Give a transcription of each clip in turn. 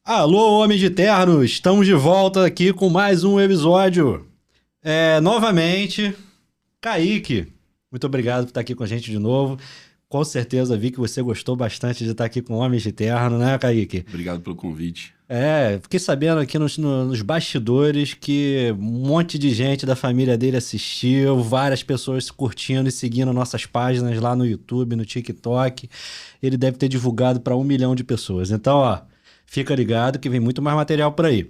Alô, Homem de Terno, estamos de volta aqui com mais um episódio. Novamente, Kaique, muito obrigado por estar aqui com a gente de novo. Com certeza vi que você gostou bastante de estar aqui com Homens de Terno, né, Kaique? Obrigado pelo convite. Fiquei sabendo aqui nos bastidores que um monte de gente da família dele assistiu, várias pessoas curtindo e seguindo nossas páginas lá no YouTube, no TikTok. Ele deve ter divulgado para 1 milhão de pessoas. Então, fica ligado que vem muito mais material por aí.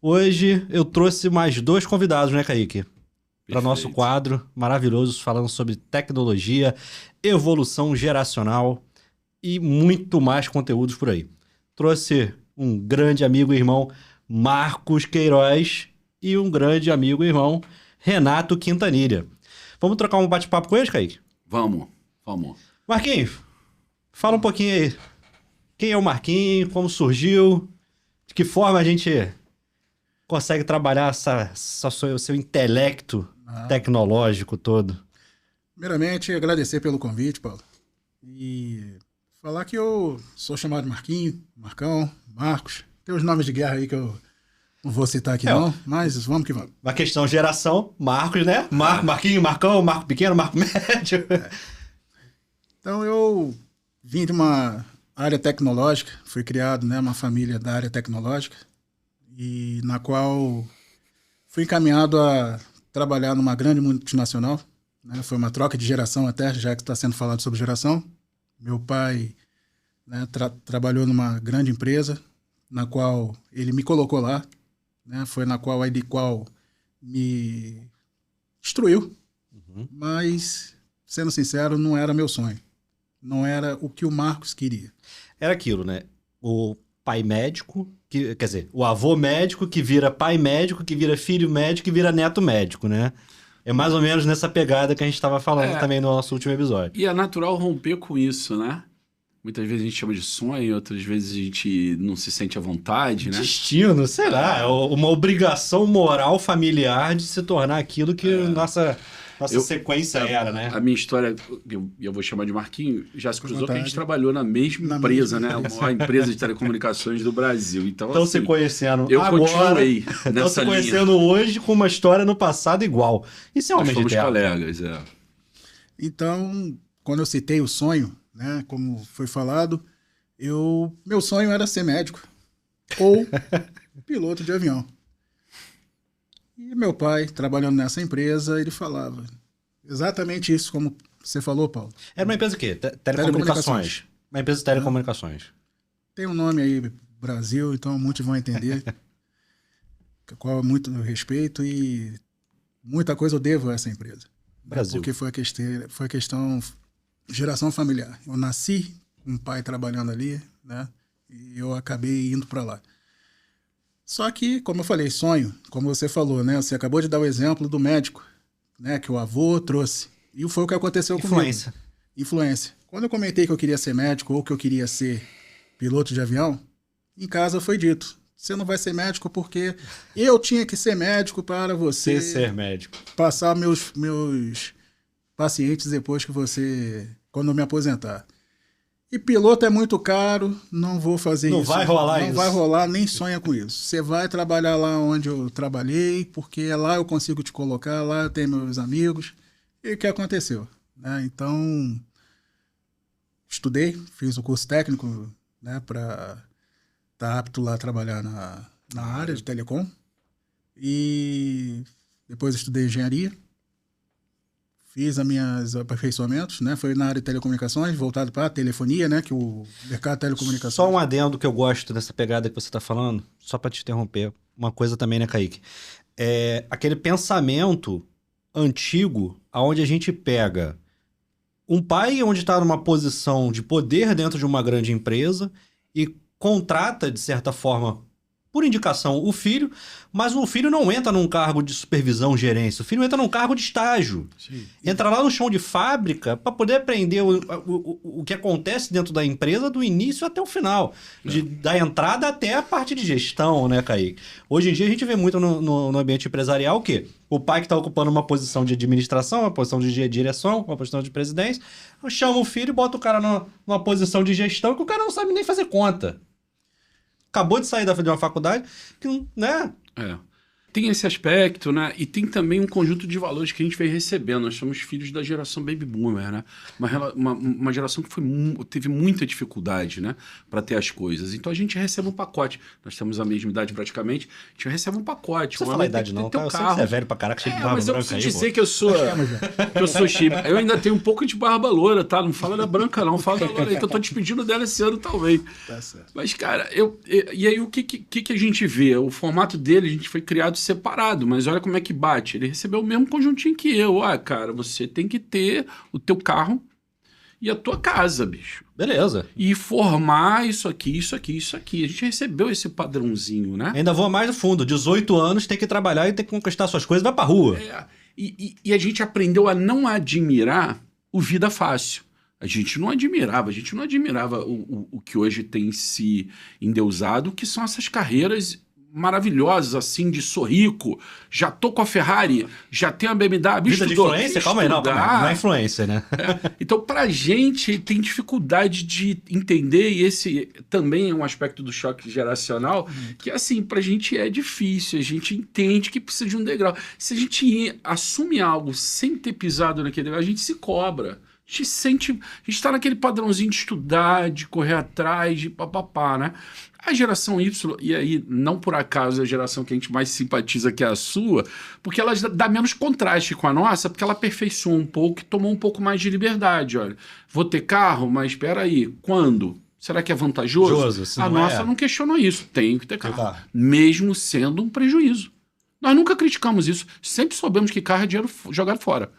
Hoje eu trouxe mais 2 convidados, né, Kaique? Para nosso quadro maravilhoso falando sobre tecnologia, evolução geracional e muito mais conteúdos por aí. Trouxe um grande amigo e irmão Marcos Queiroz e um grande amigo e irmão Renato Quintanilha. Vamos trocar um bate-papo com eles, Kaique? Vamos. Marquinhos, fala um pouquinho aí. Quem é o Marquinhos? Como surgiu? De que forma a gente consegue trabalhar o seu intelecto tecnológico todo? Primeiramente, agradecer pelo convite, Paulo. E falar que eu sou chamado de Marquinho, Marcão, Marcos. Tem os nomes de guerra aí que eu não vou citar aqui não, mas vamos que vamos. Uma questão de geração, Marcos, né? Marquinho, Marcão, Marco pequeno, Marco médio. Então eu vim de uma área tecnológica, fui criado, né, uma família da área tecnológica, e na qual fui encaminhado a trabalhar numa grande multinacional, né? Foi uma troca de geração até, já que está sendo falado sobre geração. Meu pai, né, trabalhou numa grande empresa, na qual ele me colocou lá, né? Foi na qual me instruiu, mas, sendo sincero, não era meu sonho. Não era o que o Marcos queria. Era aquilo, né? O pai médico, quer dizer, o avô médico que vira pai médico, que vira filho médico, que vira neto médico, né? É mais ou menos nessa pegada que a gente estava falando também no nosso último episódio. E é natural romper com isso, né? Muitas vezes a gente chama de sonho, outras vezes a gente não se sente à vontade, né? Destino, será? Uma obrigação moral familiar de se tornar aquilo que nossa sequência era, né? A minha história, eu vou chamar de Marquinho, já se cruzou que a gente trabalhou na mesma empresa, né? A maior empresa de telecomunicações do Brasil. Então assim, se conhecendo agora, estão se conhecendo hoje com uma história no passado igual. Isso é um homem de terno. Colegas, Então, quando eu citei o sonho, né, como foi falado, meu sonho era ser médico ou piloto de avião. E meu pai, trabalhando nessa empresa, ele falava exatamente isso, como você falou, Paulo. Era uma empresa o quê? Telecomunicações. Uma empresa de telecomunicações. Tem um nome aí, Brasil, então muitos vão entender. Qual é muito respeito e muita coisa eu devo a essa empresa. Brasil. Porque foi a questão geração familiar. Eu nasci com um pai trabalhando ali, né? E eu acabei indo para lá. Só que, como eu falei, sonho, como você falou, né? Você acabou de dar o exemplo do médico, né? Que o avô trouxe. E foi o que aconteceu comigo. Influência. Quando eu comentei que eu queria ser médico ou que eu queria ser piloto de avião, em casa foi dito: você não vai ser médico porque eu tinha que ser médico para você ser médico. Passar meus pacientes depois que quando eu me aposentar. E piloto é muito caro, não vou fazer isso. Não vai rolar isso. Não vai rolar, nem sonha com isso. Você vai trabalhar lá onde eu trabalhei, porque lá eu consigo te colocar, lá eu tenho meus amigos. E o que aconteceu? Né? Então, estudei, fiz o curso técnico, né, para estar apto lá a trabalhar na área de telecom. E depois estudei engenharia. Fiz os meus aperfeiçoamentos, né? Foi na área de telecomunicações, voltado para a telefonia, né? Que o mercado de telecomunicações... Só um adendo que eu gosto dessa pegada que você está falando, só para te interromper. Uma coisa também, né, Kaique? É aquele pensamento antigo, onde a gente pega um pai onde está numa posição de poder dentro de uma grande empresa e contrata, de certa forma, por indicação, o filho, mas o filho não entra num cargo de supervisão, gerência. O filho entra num cargo de estágio. Sim. Entra lá no chão de fábrica para poder aprender o que acontece dentro da empresa do início até o final. Da entrada até a parte de gestão, né, Kaique? Hoje em dia a gente vê muito no ambiente empresarial o quê? O pai que está ocupando uma posição de administração, uma posição de direção, uma posição de presidência, chama o filho e bota o cara numa posição de gestão que o cara não sabe nem fazer conta. acabou de sair de uma faculdade, que, né? Tem esse aspecto, né? E tem também um conjunto de valores que a gente vem recebendo. Nós somos filhos da geração Baby Boomer, né? Uma geração que teve muita dificuldade, né? Para ter as coisas. Então a gente recebe um pacote. Nós temos a mesma idade praticamente. A gente recebe um pacote. Não precisa falar a idade não, tá? Eu sei que você é velho pra caraca, cheio de barba mas branca. Mas eu preciso dizer que eu sou chip. Eu ainda tenho um pouco de barba loura, tá? Não fala da branca não, fala da loura aí, que eu tô despedindo dela esse ano talvez. Tá certo. Mas, cara, e aí o que a gente vê? O formato dele, a gente foi criado separado, mas olha como é que bate. Ele recebeu o mesmo conjuntinho que eu. Cara, você tem que ter o teu carro e a tua casa, bicho. Beleza. E formar isso aqui, isso aqui, isso aqui. A gente recebeu esse padrãozinho, né? Ainda vou mais no fundo. 18 anos, tem que trabalhar e tem que conquistar suas coisas, vai pra rua. E a gente aprendeu a não admirar o vida fácil. A gente não admirava o que hoje tem se endeusado, que são essas carreiras maravilhosas, assim, de sou rico, já tô com a Ferrari, já tenho a BMW. Vida de influência? Calma aí, não é influência, né? Então, pra gente, tem dificuldade de entender, e esse também é um aspecto do choque geracional, que, assim, pra gente é difícil, a gente entende que precisa de um degrau. Se a gente assume algo sem ter pisado naquele degrau, a gente se cobra. A gente está naquele padrãozinho de estudar, de correr atrás, de papapá, né? A geração Y, e aí não por acaso é a geração que a gente mais simpatiza, que é a sua, porque ela dá menos contraste com a nossa, porque ela aperfeiçoou um pouco e tomou um pouco mais de liberdade. Olha, vou ter carro, mas espera aí, quando? Será que é vantajoso? A nossa não questionou isso, tem que ter carro, mesmo sendo um prejuízo. Nós nunca criticamos isso, sempre soubemos que carro é dinheiro jogado fora.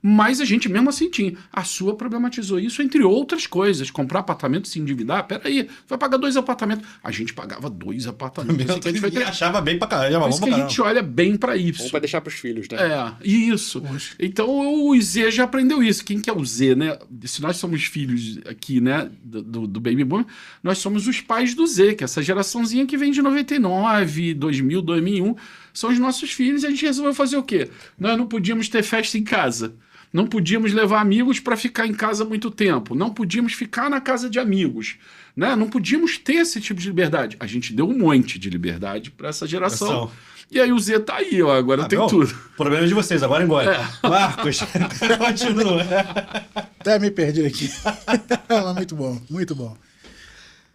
Mas a gente mesmo assim tinha. A sua problematizou isso, entre outras coisas. Comprar apartamento, se endividar, peraí, vai pagar 2 apartamentos. A gente pagava 2 apartamentos. A gente achava bem pra caramba. Por isso que a gente olha bem pra isso. Ou pra deixar pros filhos, né? Isso. Poxa. Então o Z já aprendeu isso. Quem que é o Z, né? Se nós somos filhos aqui, né, do Baby Boom, nós somos os pais do Z, que é essa geraçãozinha que vem de 99, 2000, 2001. São os nossos filhos e a gente resolveu fazer o quê? Nós não podíamos ter festa em casa. Não podíamos levar amigos para ficar em casa muito tempo. Não podíamos ficar na casa de amigos. Né? Não podíamos ter esse tipo de liberdade. A gente deu um monte de liberdade para essa geração. E aí o Z tá aí, ó. Agora tem tudo. Problema de vocês, agora engole. Marcos, continua. Até me perdi aqui. Muito bom, muito bom.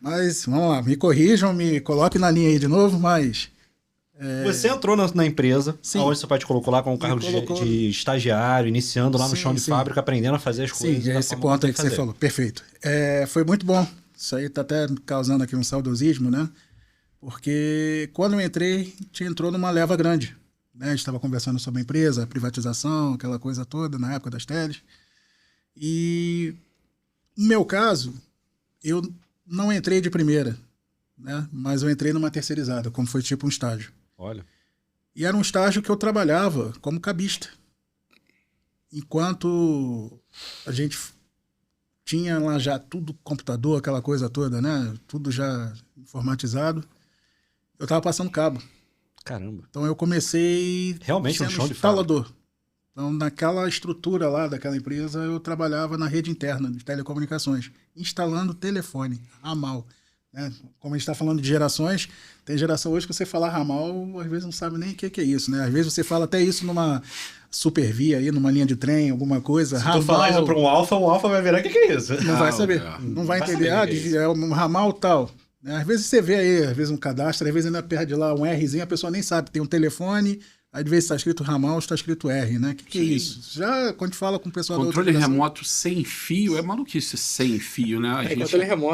Mas, vamos lá, me corrijam, me coloquem na linha aí de novo, mas... Você entrou na empresa, onde seu pai te colocou lá com um cargo de estagiário, iniciando lá no chão de fábrica, aprendendo a fazer as coisas. Sim, esse ponto aí que você falou, perfeito. Foi muito bom. Isso aí tá até causando aqui um saudosismo, né? Porque quando eu entrei, a gente entrou numa leva grande. Né? A gente estava conversando sobre a empresa, a privatização, aquela coisa toda, na época das teles. E no meu caso, eu não entrei de primeira, né? Mas eu entrei numa terceirizada, como foi tipo um estágio. Olha. E era um estágio que eu trabalhava como cabista. Enquanto a gente tinha lá já tudo computador, aquela coisa toda, né? Tudo já informatizado. Eu estava passando cabo. Caramba. Então eu comecei realmente sendo instalador. Então naquela estrutura lá daquela empresa eu trabalhava na rede interna de telecomunicações, instalando telefone, ramal. Como a gente está falando de gerações, tem geração hoje que você falar ramal, às vezes não sabe nem o que é isso, né? Às vezes você fala até isso numa supervia aí, numa linha de trem, alguma coisa. Se tu falar isso para um alfa vai virar o que é isso? Não vai saber. Não vai entender. É um ramal tal. Às vezes você vê aí, às vezes um cadastro, às vezes ainda perde lá um Rzinho, a pessoa nem sabe. Tem um telefone, aí de vez está escrito ramal, está escrito R, né? O que é isso? Já quando a gente fala com o pessoal controle remoto sem fio é maluquice sem fio, né?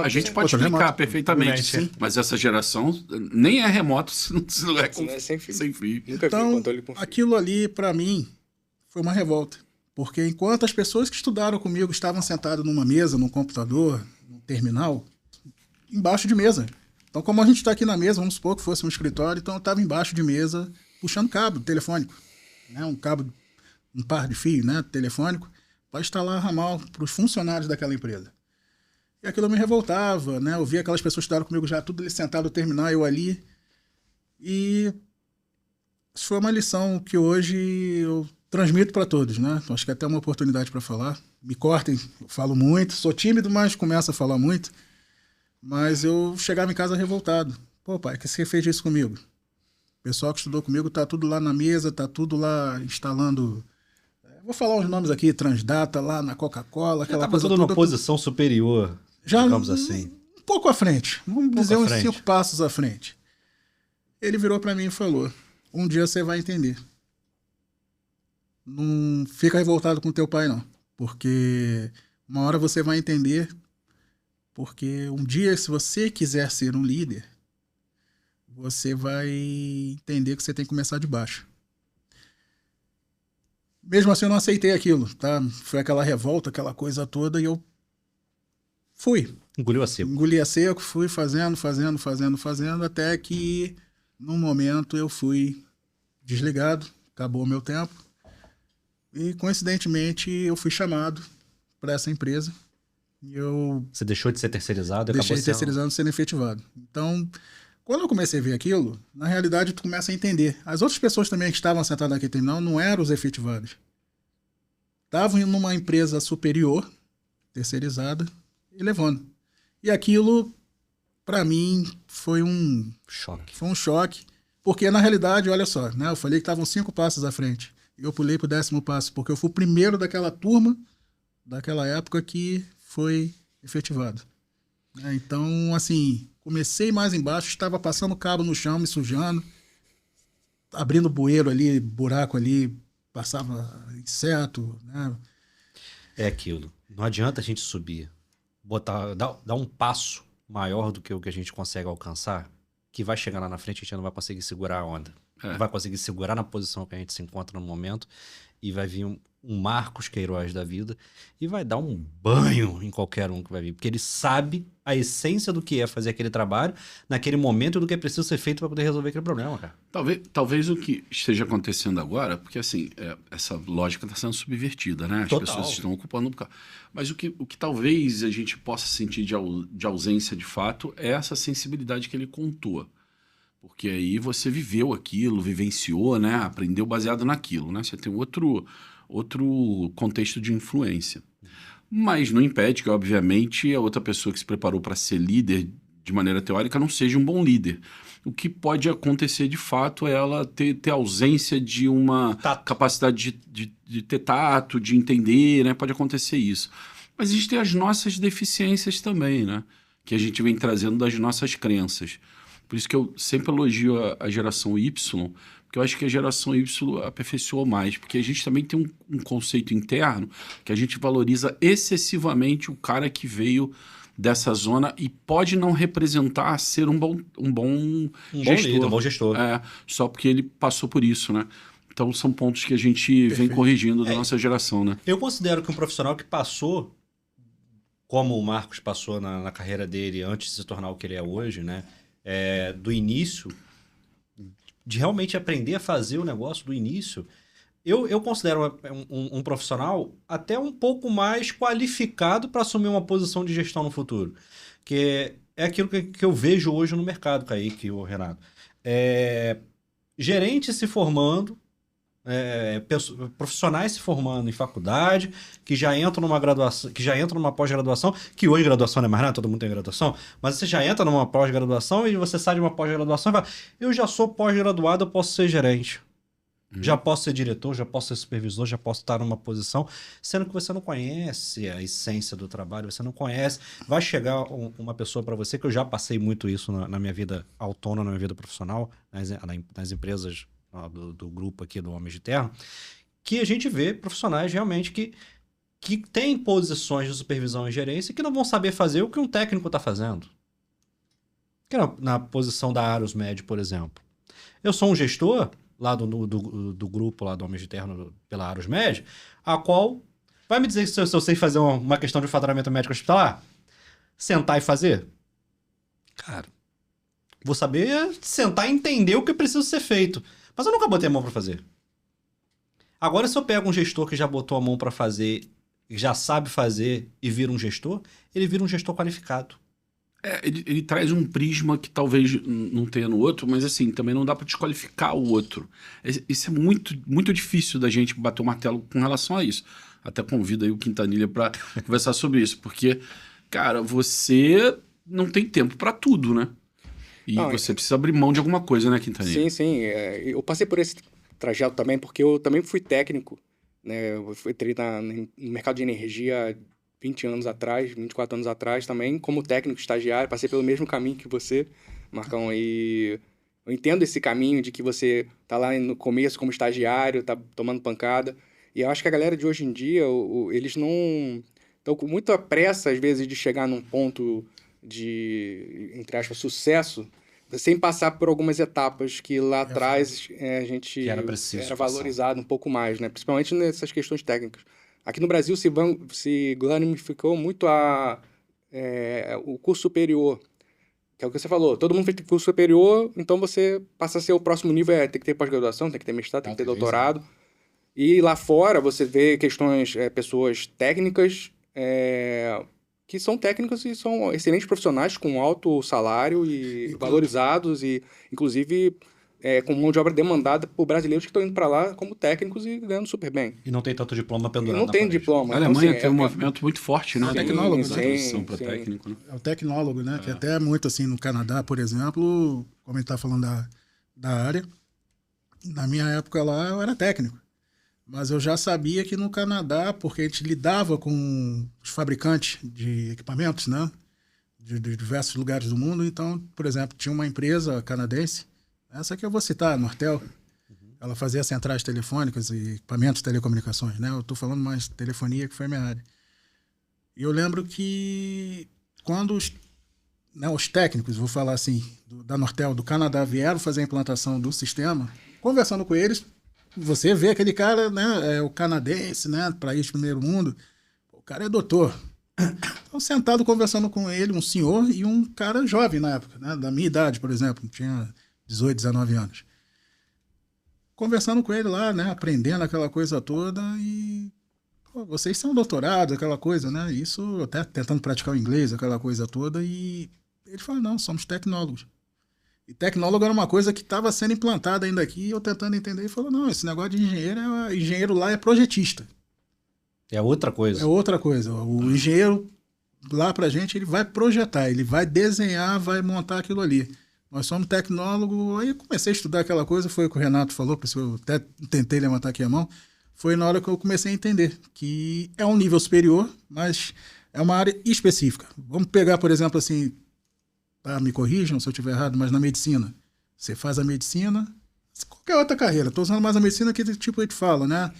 A gente pode explicar perfeitamente, sim. Mas essa geração nem é remoto se não é sem fio. Nunca vi controle com fio. Aquilo ali, para mim, foi uma revolta. Porque enquanto as pessoas que estudaram comigo estavam sentadas numa mesa, num computador, num terminal, embaixo de mesa. Então, como a gente está aqui na mesa, vamos supor que fosse um escritório, então eu estava embaixo de mesa, puxando cabo telefônico, né? Um par de fio, né? Telefônico, para instalar ramal para os funcionários daquela empresa. E aquilo me revoltava, né? Eu via aquelas pessoas que estudaram comigo já, tudo ali sentado no terminal, eu ali. E isso foi uma lição que hoje eu transmito para todos, né? Então, acho que é até uma oportunidade para falar. Me cortem, eu falo muito, sou tímido, mas começo a falar muito. Mas eu chegava em casa revoltado, Pô, pai, que você fez isso comigo? O pessoal que estudou comigo tá tudo lá na mesa, tá tudo lá instalando... Vou falar os nomes aqui, Transdata, lá na Coca-Cola, aquela coisa tudo toda. numa posição superior, Já digamos assim. Um pouco à frente. Vamos dizer à uns frente. 5 passos à frente. Ele virou para mim e falou: um dia você vai entender. Não fica revoltado com teu pai, não. Porque uma hora você vai entender. Porque um dia, se você quiser ser um líder, você vai entender que você tem que começar de baixo. Mesmo assim, eu não aceitei aquilo, tá? Foi aquela revolta, aquela coisa toda, e eu fui. Engoliu a seco. Engoli a seco, fui fazendo, até que, num momento, eu fui desligado, acabou o meu tempo, e, coincidentemente, eu fui chamado para essa empresa. E eu Você deixou de ser terceirizado e deixei acabou de terceirizando sendo efetivado. Então, quando eu comecei a ver aquilo, na realidade, tu começa a entender. As outras pessoas também que estavam sentadas naquele terminal não eram os efetivados. Estavam em uma empresa superior, terceirizada, e levando. E aquilo, para mim, foi um choque. Porque, na realidade, olha só, né? Eu falei que estavam 5 passos à frente. Eu pulei pro 10º passo, porque eu fui o primeiro daquela turma, daquela época, que foi efetivado. Então, assim, comecei mais embaixo, estava passando cabo no chão, me sujando, abrindo bueiro ali, buraco ali, passava inseto, né? É aquilo. Não adianta a gente subir, dar um passo maior do que o que a gente consegue alcançar, que vai chegar lá na frente e a gente não vai conseguir segurar a onda. Não vai conseguir segurar na posição que a gente se encontra no momento e vai vir um Marcos Queiroz da vida e vai dar um banho em qualquer um que vai vir, porque ele sabe a essência do que é fazer aquele trabalho naquele momento e do que é preciso ser feito para poder resolver aquele problema, cara. Talvez o que esteja acontecendo agora, porque assim, essa lógica está sendo subvertida, né? As pessoas estão ocupando um bocado. Mas o que talvez a gente possa sentir de ausência de fato é essa sensibilidade que ele contou. Porque aí você viveu aquilo, vivenciou, né? Aprendeu baseado naquilo, né? Você tem outro contexto de influência. Mas não impede que, obviamente, a outra pessoa que se preparou para ser líder de maneira teórica não seja um bom líder. O que pode acontecer, de fato, é ela ter ausência de uma capacidade de ter tato, de entender, né? Pode acontecer isso. Mas existem as nossas deficiências também, né? Que a gente vem trazendo das nossas crenças. Por isso que eu sempre elogio a geração Y, porque eu acho que a geração Y aperfeiçoou mais, porque a gente também tem um conceito interno que a gente valoriza excessivamente o cara que veio dessa zona e pode não representar ser um bom gestor. Líder, um bom gestor. Só porque ele passou por isso, né? Então são pontos que a gente vem corrigindo da nossa geração, né? Eu considero que um profissional que passou, como o Marcos passou na carreira dele antes de se tornar o que ele é hoje, né? Do início, de realmente aprender a fazer o negócio do início, eu considero um profissional até um pouco mais qualificado para assumir uma posição de gestão no futuro. Que é aquilo que eu vejo hoje no mercado, Kaique e o Renato. Gerente se formando, profissionais se formando em faculdade, que já entram numa graduação, que já entram numa pós-graduação, que hoje graduação não é mais nada, todo mundo tem graduação, mas você já entra numa pós-graduação e você sai de uma pós-graduação e fala, eu já sou pós-graduado, eu posso ser gerente. Já posso ser diretor, já posso ser supervisor, já posso estar numa posição, sendo que você não conhece a essência do trabalho, você não conhece. Vai chegar uma pessoa para você, que eu já passei muito isso na minha vida autônoma, na minha vida profissional, nas empresas do grupo aqui do Homens de Terra, que a gente vê profissionais realmente que têm posições de supervisão e gerência que não vão saber fazer o que um técnico está fazendo. Que na posição da Arusmed, por exemplo. Eu sou um gestor lá do grupo lá do Homens de Terra pela Arusmed, a qual vai me dizer se eu sei fazer uma questão de faturamento médico hospitalar? Sentar e fazer? Cara, vou saber sentar e entender o que precisa ser feito. Mas eu nunca botei a mão para fazer. Agora, se eu pego um gestor que já botou a mão para fazer, já sabe fazer e vira um gestor, ele vira um gestor qualificado. Ele traz um prisma que talvez não tenha no outro, mas assim, também não dá para desqualificar o outro. Isso é muito, muito difícil da gente bater o martelo com relação a isso. Até convido aí o Quintanilha para conversar sobre isso, porque, cara, você não tem tempo para tudo, né? E você precisa abrir mão de alguma coisa, né, Quintanilha? Sim. Eu passei por esse trajeto também, porque eu também fui técnico, né? Eu entrei no mercado de energia 20 anos atrás, 24 anos atrás também, como técnico estagiário, passei pelo mesmo caminho que você, Marcão, e eu entendo esse caminho de que você tá lá no começo como estagiário, tá tomando pancada, e eu acho que a galera de hoje em dia, eles não estão com muita pressa, às vezes, de chegar num ponto de, entre aspas, sucesso, sem passar por algumas etapas que lá atrás a gente era valorizado um pouco mais, né? Principalmente nessas questões técnicas. Aqui no Brasil se glorificou muito o curso superior, que é o que você falou. Todo mundo fez curso superior, então você passa a ser o próximo nível, tem que ter pós-graduação, tem que ter mestrado, tem que ter doutorado. E lá fora você vê questões, pessoas técnicas, que são técnicos e são excelentes profissionais com alto salário e valorizados e, inclusive, com mão de obra demandada por brasileiros que estão indo para lá como técnicos e ganhando super bem. E não tem tanto diploma pendurado. Não tem diploma. A Alemanha tem um movimento muito forte, né? Tecnólogo, Para técnico, né? É o tecnólogo, né? Que até muito assim no Canadá, por exemplo, como a gente está falando da área, na minha época lá eu era técnico. Mas eu já sabia que no Canadá, porque a gente lidava com os fabricantes de equipamentos, né? De diversos lugares do mundo. Então, por exemplo, tinha uma empresa canadense, essa que eu vou citar, a Nortel. Ela fazia centrais telefônicas e equipamentos de telecomunicações, né? Eu estou falando mais de telefonia, que foi a minha área. E eu lembro que quando os técnicos, vou falar assim, da Nortel, do Canadá, vieram fazer a implantação do sistema, conversando com eles, você vê aquele cara, né, o canadense, né, país de primeiro mundo, o cara é doutor. Então, sentado conversando com ele, um senhor e um cara jovem na época, né, da minha idade, por exemplo, tinha 18, 19 anos. Conversando com ele lá, né, aprendendo aquela coisa toda e... Pô, vocês são doutorados, aquela coisa, né, isso até tentando praticar o inglês, aquela coisa toda, e ele falou, não, somos tecnólogos. E tecnólogo era uma coisa que estava sendo implantada ainda aqui, eu tentando entender, e falou, não, esse negócio de engenheiro lá é projetista. É outra coisa. É outra coisa. O engenheiro lá pra gente, ele vai projetar, ele vai desenhar, vai montar aquilo ali. Nós somos tecnólogo, aí eu comecei a estudar aquela coisa, foi o que o Renato falou, por isso eu até tentei levantar aqui a mão, foi na hora que eu comecei a entender que é um nível superior, mas é uma área específica. Vamos pegar, por exemplo, assim, me corrijam se eu estiver errado, mas na medicina. Você faz a medicina, qualquer outra carreira. Estou usando mais a medicina que tipo a gente fala, né?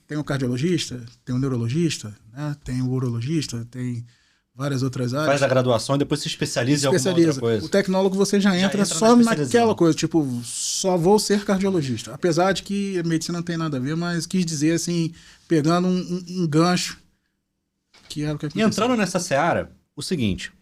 Tem o cardiologista, tem o neurologista, né? Tem o urologista, tem várias outras áreas. Faz a graduação e depois se especializa em alguma outra coisa. O tecnólogo você já entra só naquela coisa, tipo, só vou ser cardiologista. Apesar de que a medicina não tem nada a ver, mas quis dizer assim, pegando um gancho que era o que aconteceu. E entrando nessa seara, o seguinte...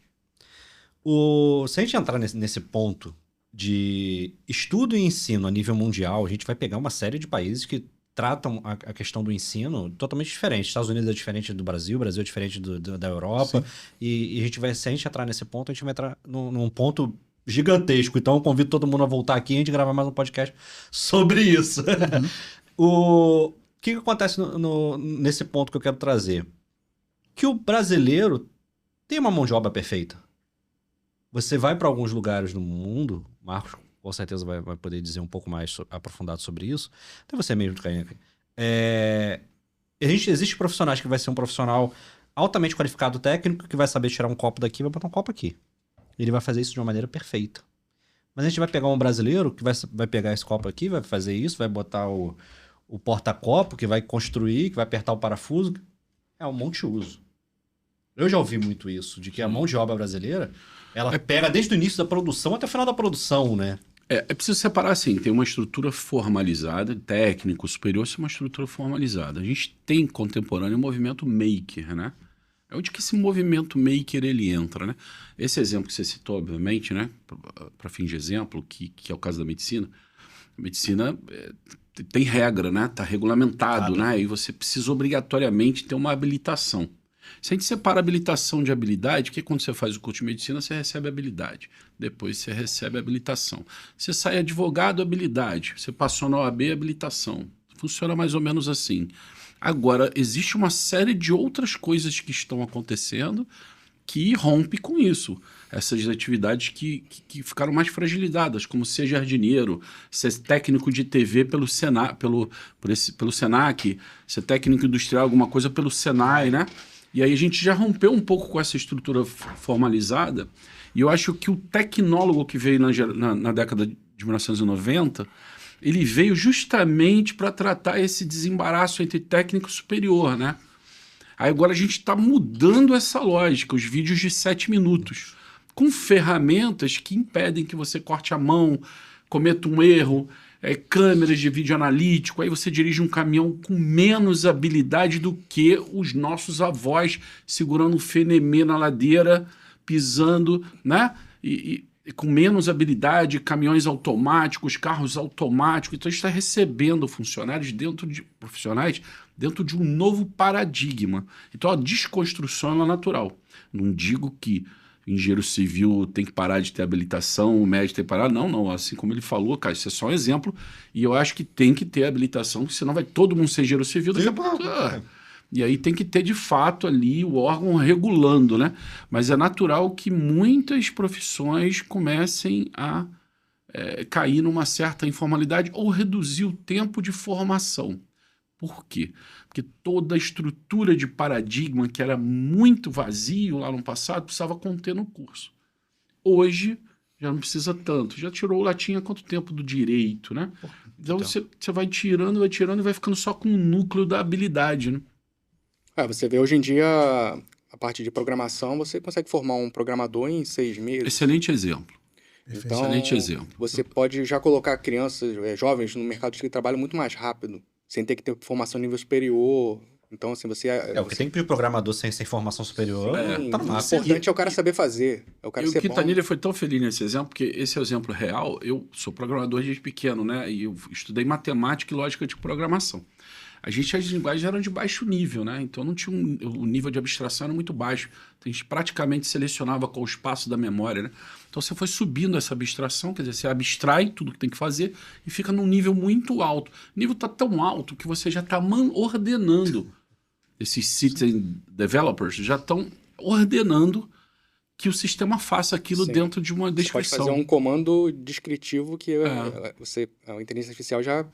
Se a gente entrar nesse ponto de estudo e ensino a nível mundial, a gente vai pegar uma série de países que tratam a questão do ensino totalmente diferente. Estados Unidos é diferente do Brasil, o Brasil é diferente da Europa. E a gente vai, se a gente entrar nesse ponto, a gente vai entrar num ponto gigantesco. Então eu convido todo mundo a voltar aqui e a gente gravar mais um podcast sobre isso. O que acontece nesse ponto que eu quero trazer? Que o brasileiro tem uma mão de obra perfeita. Você vai para alguns lugares no mundo, Marcos com certeza vai poder dizer um pouco mais aprofundado sobre isso, até você mesmo, Caio. Existe profissionais que vai ser um profissional altamente qualificado técnico, que vai saber tirar um copo daqui e vai botar um copo aqui. Ele vai fazer isso de uma maneira perfeita. Mas a gente vai pegar um brasileiro que vai pegar esse copo aqui, vai fazer isso, vai botar o porta-copo, que vai construir, que vai apertar o parafuso. É um multiuso. Eu já ouvi muito isso, de que a mão de obra brasileira, ela pega desde o início da produção até o final da produção, né? É preciso separar assim, tem uma estrutura formalizada, técnico, superior, isso é uma estrutura formalizada. A gente tem contemporâneo o movimento maker, né? É onde que esse movimento maker ele entra, né? Esse exemplo que você citou, obviamente, né? Para fim de exemplo, que é o caso da medicina. A medicina tem regra, né? Está regulamentado, né? E você precisa obrigatoriamente ter uma habilitação. Se a gente separa habilitação de habilidade, porque quando você faz o curso de medicina, você recebe habilidade. Depois você recebe habilitação. Você sai advogado, habilidade. Você passou na OAB, habilitação. Funciona mais ou menos assim. Agora, existe uma série de outras coisas que estão acontecendo que rompe com isso. essas atividades que ficaram mais fragilizadas, como ser jardineiro, ser técnico de TV pelo Senac, ser técnico industrial, alguma coisa pelo Senai, né? E aí a gente já rompeu um pouco com essa estrutura formalizada, e eu acho que o tecnólogo que veio na década de 1990, ele veio justamente para tratar esse desembaraço entre técnico e superior, né? Aí agora a gente está mudando essa lógica, os vídeos de 7 minutos, com ferramentas que impedem que você corte a mão, cometa um erro, câmeras de vídeo analítico, aí você dirige um caminhão com menos habilidade do que os nossos avós segurando um fenemê na ladeira, pisando, né? E com menos habilidade, caminhões automáticos, carros automáticos. Então a gente está recebendo profissionais dentro de um novo paradigma. Então a desconstrução é natural. Não digo que engenheiro civil tem que parar de ter habilitação, o médico tem que parar. Não. Assim como ele falou, cara, isso é só um exemplo. E eu acho que tem que ter habilitação, senão vai todo mundo ser engenheiro civil. Daqui a pouco, e aí tem que ter, de fato, ali o órgão regulando, né? Mas é natural que muitas profissões comecem a cair numa certa informalidade ou reduzir o tempo de formação. Por quê? Porque toda a estrutura de paradigma que era muito vazio lá no passado precisava conter no curso. Hoje já não precisa tanto. Já tirou o latim há quanto tempo do direito, né? Então você vai tirando e vai ficando só com o núcleo da habilidade, né? Você vê hoje em dia a parte de programação, você consegue formar um programador em 6 meses. Excelente exemplo. Então, excelente exemplo. Você pode já colocar crianças, jovens, no mercado de trabalho muito mais rápido, sem ter que ter formação nível superior. Então, assim, você... O que tem que pedir programador sem formação superior tá no máximo. O importante é o cara saber fazer. É o cara ser bom. O Quintanilha foi tão feliz nesse exemplo, porque esse é o exemplo real. Eu sou programador desde pequeno, né? E eu estudei matemática e lógica de programação. As linguagens eram de baixo nível, né? Então não tinha o nível de abstração era muito baixo. Então, a gente praticamente selecionava qual o espaço da memória, né? Então você foi subindo essa abstração, quer dizer, você abstrai tudo que tem que fazer e fica num nível muito alto. O nível está tão alto que você já está ordenando. Esses citizen developers já estão ordenando que o sistema faça aquilo dentro de uma descrição. Você pode fazer um comando descritivo que a inteligência artificial já...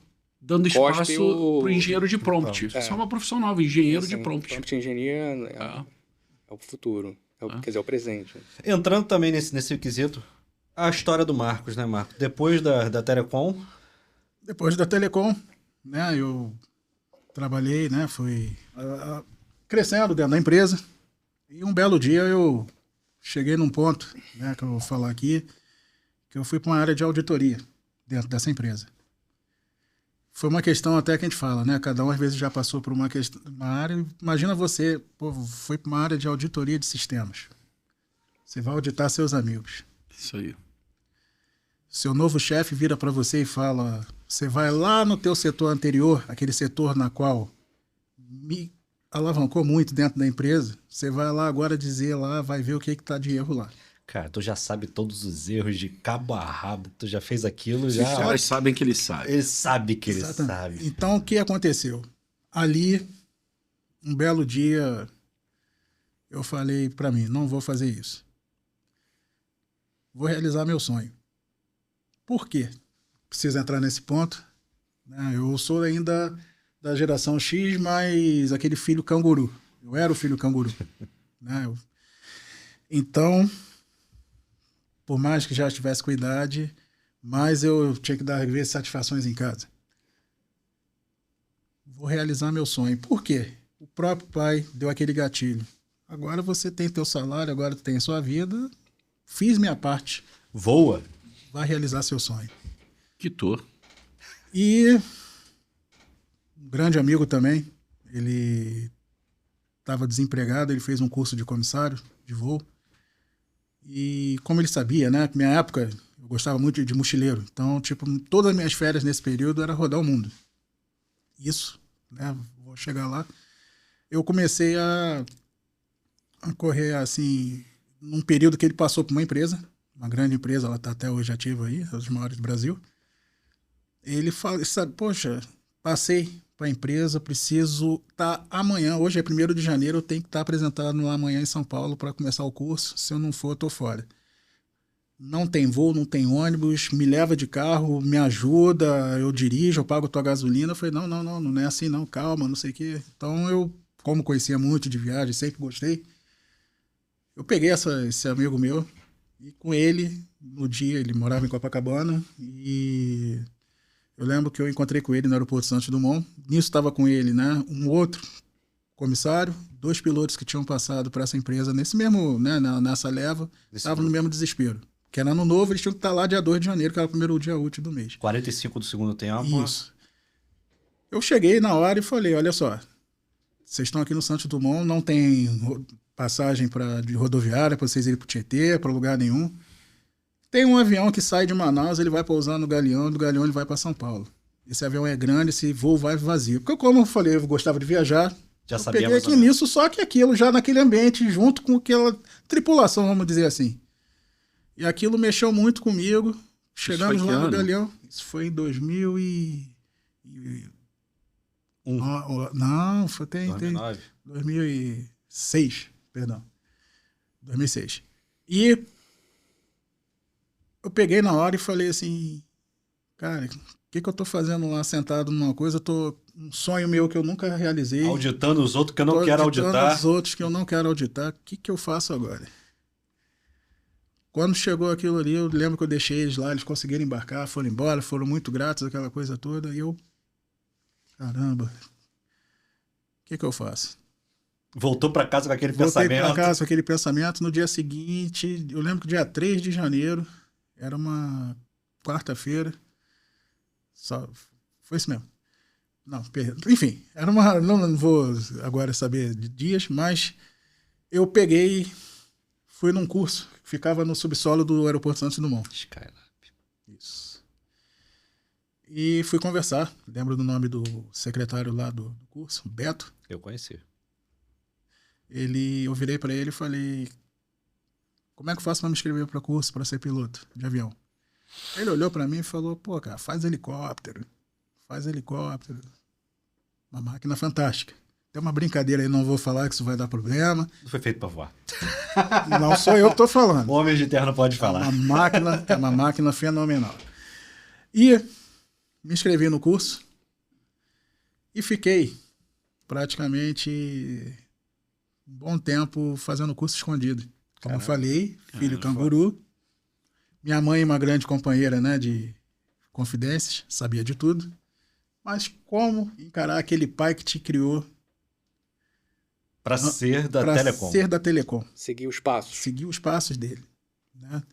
dando espaço para o engenheiro de prompt. Isso é uma profissão nova, engenheiro de prompt. Prompt engenharia é o futuro, quer dizer, é o presente. Entrando também nesse quesito, a história do Marcos, né, Marcos? Depois da Telecom... Depois da Telecom, né, eu trabalhei, né, fui crescendo dentro da empresa, e um belo dia eu cheguei num ponto, né, que eu vou falar aqui, que eu fui para uma área de auditoria dentro dessa empresa. Foi uma questão até que a gente fala, né? Cada um às vezes já passou por uma área. Imagina você, foi para uma área de auditoria de sistemas. Você vai auditar seus amigos. Isso aí. Seu novo chefe vira para você e fala, você vai lá no teu setor anterior, aquele setor na qual me alavancou muito dentro da empresa, você vai lá agora dizer lá, vai ver o que está de erro lá. Cara, tu já sabe todos os erros de cabo a rabo, tu já fez aquilo, já... Os caras sabem que ele sabe. Ele sabe que ele sabe. Então, o que aconteceu? Ali, um belo dia, eu falei para mim, não vou fazer isso. Vou realizar meu sonho. Por quê? Preciso entrar nesse ponto. Eu sou ainda da geração X, mas aquele filho canguru. Eu era o filho canguru. Então... por mais que já estivesse com idade, mas eu tinha que dar satisfações em casa. Vou realizar meu sonho. Por quê? O próprio pai deu aquele gatilho. Agora você tem teu salário, agora tu tem a sua vida. Fiz minha parte. Voa. Vai realizar seu sonho. Quitou. E um grande amigo também, ele estava desempregado, ele fez um curso de comissário de voo. E como ele sabia, né? Na minha época, eu gostava muito de mochileiro. Então, todas as minhas férias nesse período era rodar o mundo. Isso, né? Vou chegar lá. Eu comecei a correr, assim, num período que ele passou por uma empresa, uma grande empresa, ela está até hoje ativa aí, é das maiores do Brasil. Ele fala, sabe, poxa, passei para a empresa, preciso estar amanhã, hoje é 1º de janeiro, eu tenho que estar apresentado lá amanhã em São Paulo para começar o curso, se eu não for, eu estou fora. não tem voo, não tem ônibus, me leva de carro, me ajuda, eu dirijo, eu pago tua gasolina. Eu falei, não é assim não, calma, não sei o quê. Então eu, como conhecia muito de viagem, sempre gostei, eu peguei esse amigo meu e com ele, no dia, ele morava em Copacabana e eu lembro que eu encontrei com ele no aeroporto Santos Dumont. Nisso estava com ele, né, um outro comissário, 2 pilotos que tinham passado para essa empresa nesse mesmo, né, nessa leva, estavam no mesmo desespero. Que era ano novo, eles tinham que estar lá dia 2 de janeiro, que era o primeiro dia útil do mês. 45 do segundo tempo. Isso. Eu cheguei na hora e falei, olha só, vocês estão aqui no Santos Dumont, não tem passagem de rodoviária para vocês irem para o Tietê, para lugar nenhum. Tem um avião que sai de Manaus, ele vai pousar no Galeão, do Galeão ele vai para São Paulo. Esse avião é grande, esse voo vai vazio. Porque como eu falei, eu gostava de viajar, Já eu sabia peguei mais ou aqui menos. nisso, só que aquilo já naquele ambiente, junto com aquela tripulação, vamos dizer assim. E aquilo mexeu muito comigo. Chegamos foi que lá no ano? Galeão. Isso foi em 2000 Não, foi tem 2009. 2006, perdão. 2006. E eu peguei na hora e falei assim, cara, o que eu tô fazendo lá sentado numa coisa? Um sonho meu que eu nunca realizei. Auditando os outros que eu não Tô quero auditando auditar. os outros que eu não quero auditar. O que eu faço agora? Quando chegou aquilo ali, eu lembro que eu deixei eles lá, eles conseguiram embarcar, foram embora, foram muito gratos, aquela coisa toda. E eu, caramba, o que eu faço? Voltou pra casa com aquele Voltei pensamento. para casa com aquele pensamento. No dia seguinte, eu lembro que dia 3 de janeiro, era uma quarta-feira. Foi isso mesmo. Não, enfim, era uma. Não vou agora saber de dias, mas eu peguei, fui num curso, ficava no subsolo do aeroporto Santos Dumont. Skylab. Isso. E fui conversar. Lembro do nome do secretário lá do curso, Beto. Eu conheci. Eu virei para ele e falei, como é que eu faço para me inscrever para curso, para ser piloto de avião? Ele olhou para mim e falou, pô, cara, faz helicóptero. Uma máquina fantástica. Tem uma brincadeira aí, não vou falar que isso vai dar problema. Não foi feito pra voar. Não sou eu que tô falando. Homem de terra não pode falar. É uma máquina fenomenal. E me inscrevi no curso e fiquei praticamente um bom tempo fazendo curso escondido. Como eu falei, filho canguru. Minha mãe, uma grande companheira, né, de confidências, sabia de tudo. Mas como encarar aquele pai que te criou Pra ser da para Telecom. ser da Telecom? Seguir os passos. Seguir os passos dele, né?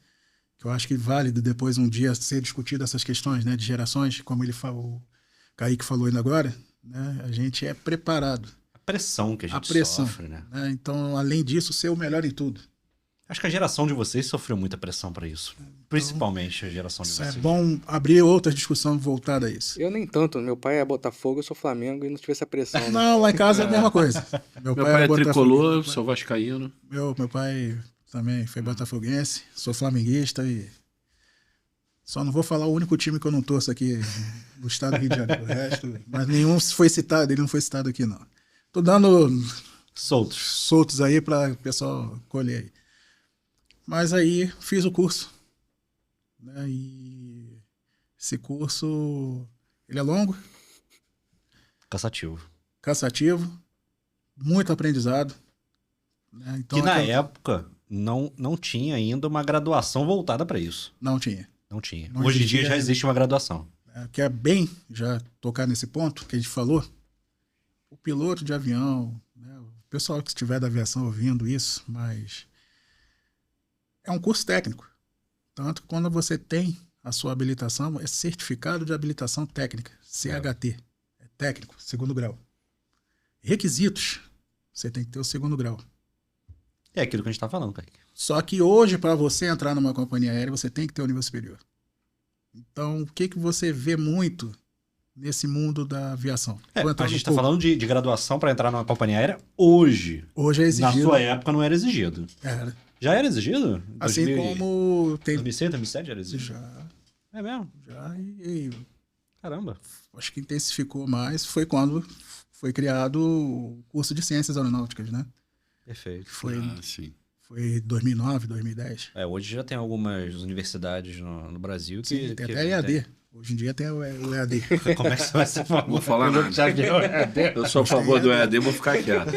Que eu acho que é válido depois um dia ser discutido essas questões, né, de gerações, como ele falou, o Kaique falou ainda agora, né? A gente é preparado. A pressão que a A gente pressão, sofre, né? Então, além disso, ser o melhor em tudo. Acho que a geração de vocês sofreu muita pressão pra isso. Principalmente a geração de Isso vocês. é bom abrir outra discussão voltada a isso. Eu nem tanto. Meu pai é Botafogo, eu sou Flamengo e não tive essa pressão. Né? Não, lá em casa é a mesma coisa. Meu pai é botafoguense, tricolor, sou vascaíno. Meu pai também foi botafoguense, sou flamenguista e só não vou falar o único time que eu não torço aqui no estado do Rio de Janeiro. O resto, mas nenhum foi citado, ele não foi citado aqui não. Tô dando Soltos. soltos aí para o pessoal colher aí. Mas aí fiz o curso, né? E esse curso, ele é longo, Cansativo. cansativo, muito aprendizado, né? Então, Que na época não tinha ainda uma graduação voltada pra isso. não tinha. Não tinha. Não Hoje em dia existia já existe uma graduação. Que é bem já tocar nesse ponto que a gente falou, o piloto de avião, né, o pessoal que estiver da aviação ouvindo isso, mas é um curso técnico. Tanto que quando você tem a sua habilitação, é certificado de habilitação técnica, CHT, é técnico, segundo grau. Requisitos, você tem que ter o segundo grau. É aquilo que a gente tá falando, Kaique. Só que hoje, para você entrar numa companhia aérea, você tem que ter o nível superior. Então, o que você vê muito nesse mundo da aviação? Vou entrar A no gente tá pouco. falando de graduação pra entrar numa companhia aérea hoje. Hoje é Na exigido. sua época não era exigido. Era. Já era exigido? Assim 2000 como tem. 2006, 2007 era exigido? Já, É mesmo? e Caramba. acho que intensificou mais. Foi quando foi criado o curso de Ciências Aeronáuticas, né? Perfeito. Foi, sim. Foi 2009, 2010. Hoje já tem algumas universidades no Brasil que... Sim, tem até EAD. Hoje em dia tem o EAD. Como é que você vai se falar? Vou falar nada. Eu sou a favor do EAD, vou ficar quieto.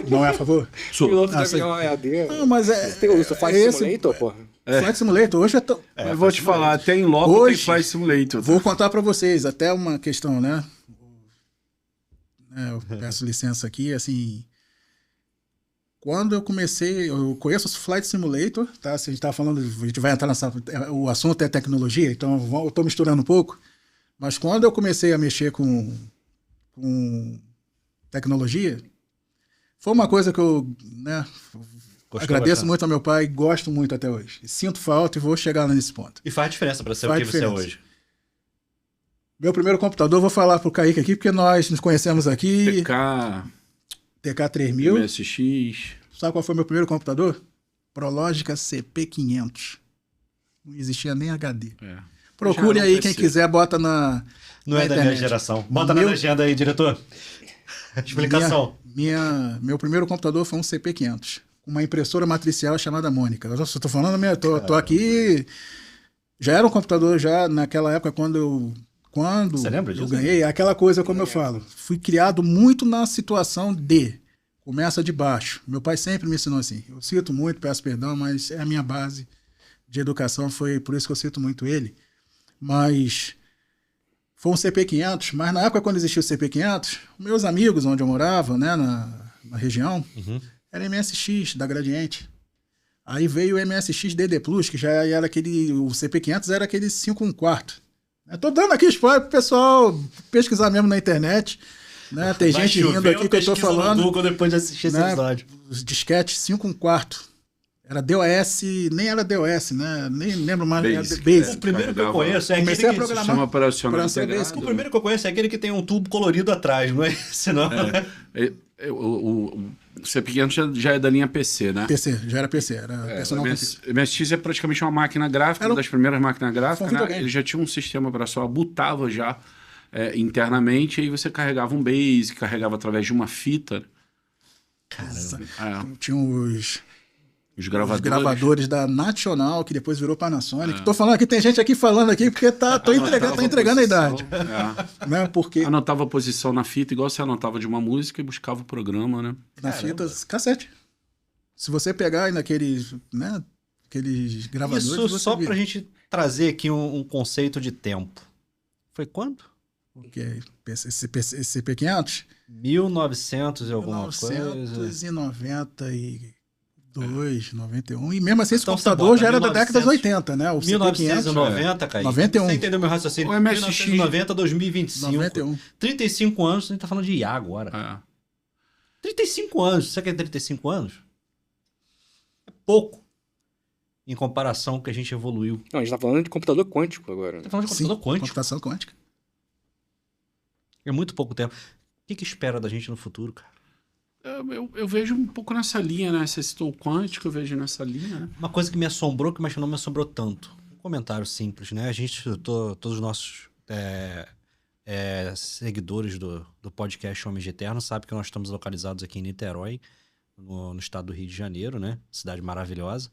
Não é a favor? Sou. Piloto Ah, de avião EAD. Não, mas Tem o Flight Simulator, porra. Flight Simulator, hoje Mas vou te falar, até em loco tem Hoje, Flight Simulator. Vou contar para vocês, até uma questão, né? Eu peço licença aqui, assim... Quando eu comecei, eu conheço o Flight Simulator, tá? Se a gente tá falando, a gente vai entrar nessa... O assunto é tecnologia, então eu tô misturando um pouco. Mas quando eu comecei a mexer com tecnologia, foi uma coisa que eu, né, agradeço muito ao meu pai e gosto muito até hoje. Sinto falta e vou chegar nesse ponto. E faz diferença para ser o que você é hoje. Meu primeiro computador, vou falar pro Kaique aqui, porque nós nos conhecemos aqui. TK3000. MSX. Sabe qual foi meu primeiro computador? Prologica CP500. Não existia nem HD. Procure aí, quem quiser, bota na Não é da minha geração. Bota na legenda aí, diretor. Explicação. Meu primeiro computador foi um CP500. Uma impressora matricial chamada Mônica. Eu estou falando, tô aqui... Já era um computador já naquela época quando Você lembra disso? Eu ganhei, aquela coisa como eu falo, fui criado muito na situação de começa de baixo. Meu pai sempre me ensinou assim. Eu cito muito, peço perdão, mas é a minha base de educação, foi por isso que eu cito muito ele. Mas foi um CP500, mas na época quando existia o CP500, meus amigos onde eu morava, né, na região, era MSX da Gradiente. Aí veio o MSX DD Plus, que já era aquele, o CP500 era aquele 5/4. Eu tô dando aqui spoiler pro pessoal pesquisar mesmo na internet, né? Tem gente rindo aqui que eu tô falando. Google depois de assistir esse episódio. Os disquetes 5/4. Era DOS, nem era DOS, né? Nem lembro mais. Basic. O primeiro que eu conheço é aquele Comecei a que programar. Sistema operacional Basic. O primeiro que eu conheço é aquele que tem um tubo colorido atrás, não é esse não? O CP500 já é da linha PC, né? PC, já era PC. Era personal computer. MSX é praticamente uma máquina gráfica, uma das primeiras máquinas gráficas, Foi um né? Ele já tinha um sistema operacional, bootava já internamente, e aí você carregava um Basic, carregava através de uma fita. Caramba. Tinha os gravadores da Nacional, que depois virou Panasonic. Tô falando aqui, tem gente aqui falando aqui, porque tô entregando a idade. Né? Porque anotava a posição na fita, igual você anotava de uma música e buscava o programa, né? Na fita, cassete. Se você pegar aí naqueles, né, aqueles gravadores... Isso só pra gente trazer aqui um conceito de tempo. Foi quando? O que? Esse CP500? 1900 e alguma coisa. 1992, 91. E mesmo assim, esse Então, computador já era da década dos 80, né? O 1990, Caio. 91. Você entendeu meu raciocínio? O MSX. 1990, 2025. 91. 35 anos, a gente tá falando de IA agora. 35 anos. Você quer 35 anos? É pouco. Em comparação com o que a gente evoluiu. Não, a gente tá falando de computador quântico agora. Tá falando de computador quântico. Computação quântica. É muito pouco tempo. O que espera da gente no futuro, cara? Eu vejo um pouco nessa linha, né? Você citou o quântico, eu vejo nessa linha, né? Uma coisa que me assombrou, mas que não me assombrou tanto. Um comentário simples, né? A gente, todos os nossos seguidores do podcast Homens de Eterno sabem que nós estamos localizados aqui em Niterói, no estado do Rio de Janeiro, né? Cidade maravilhosa.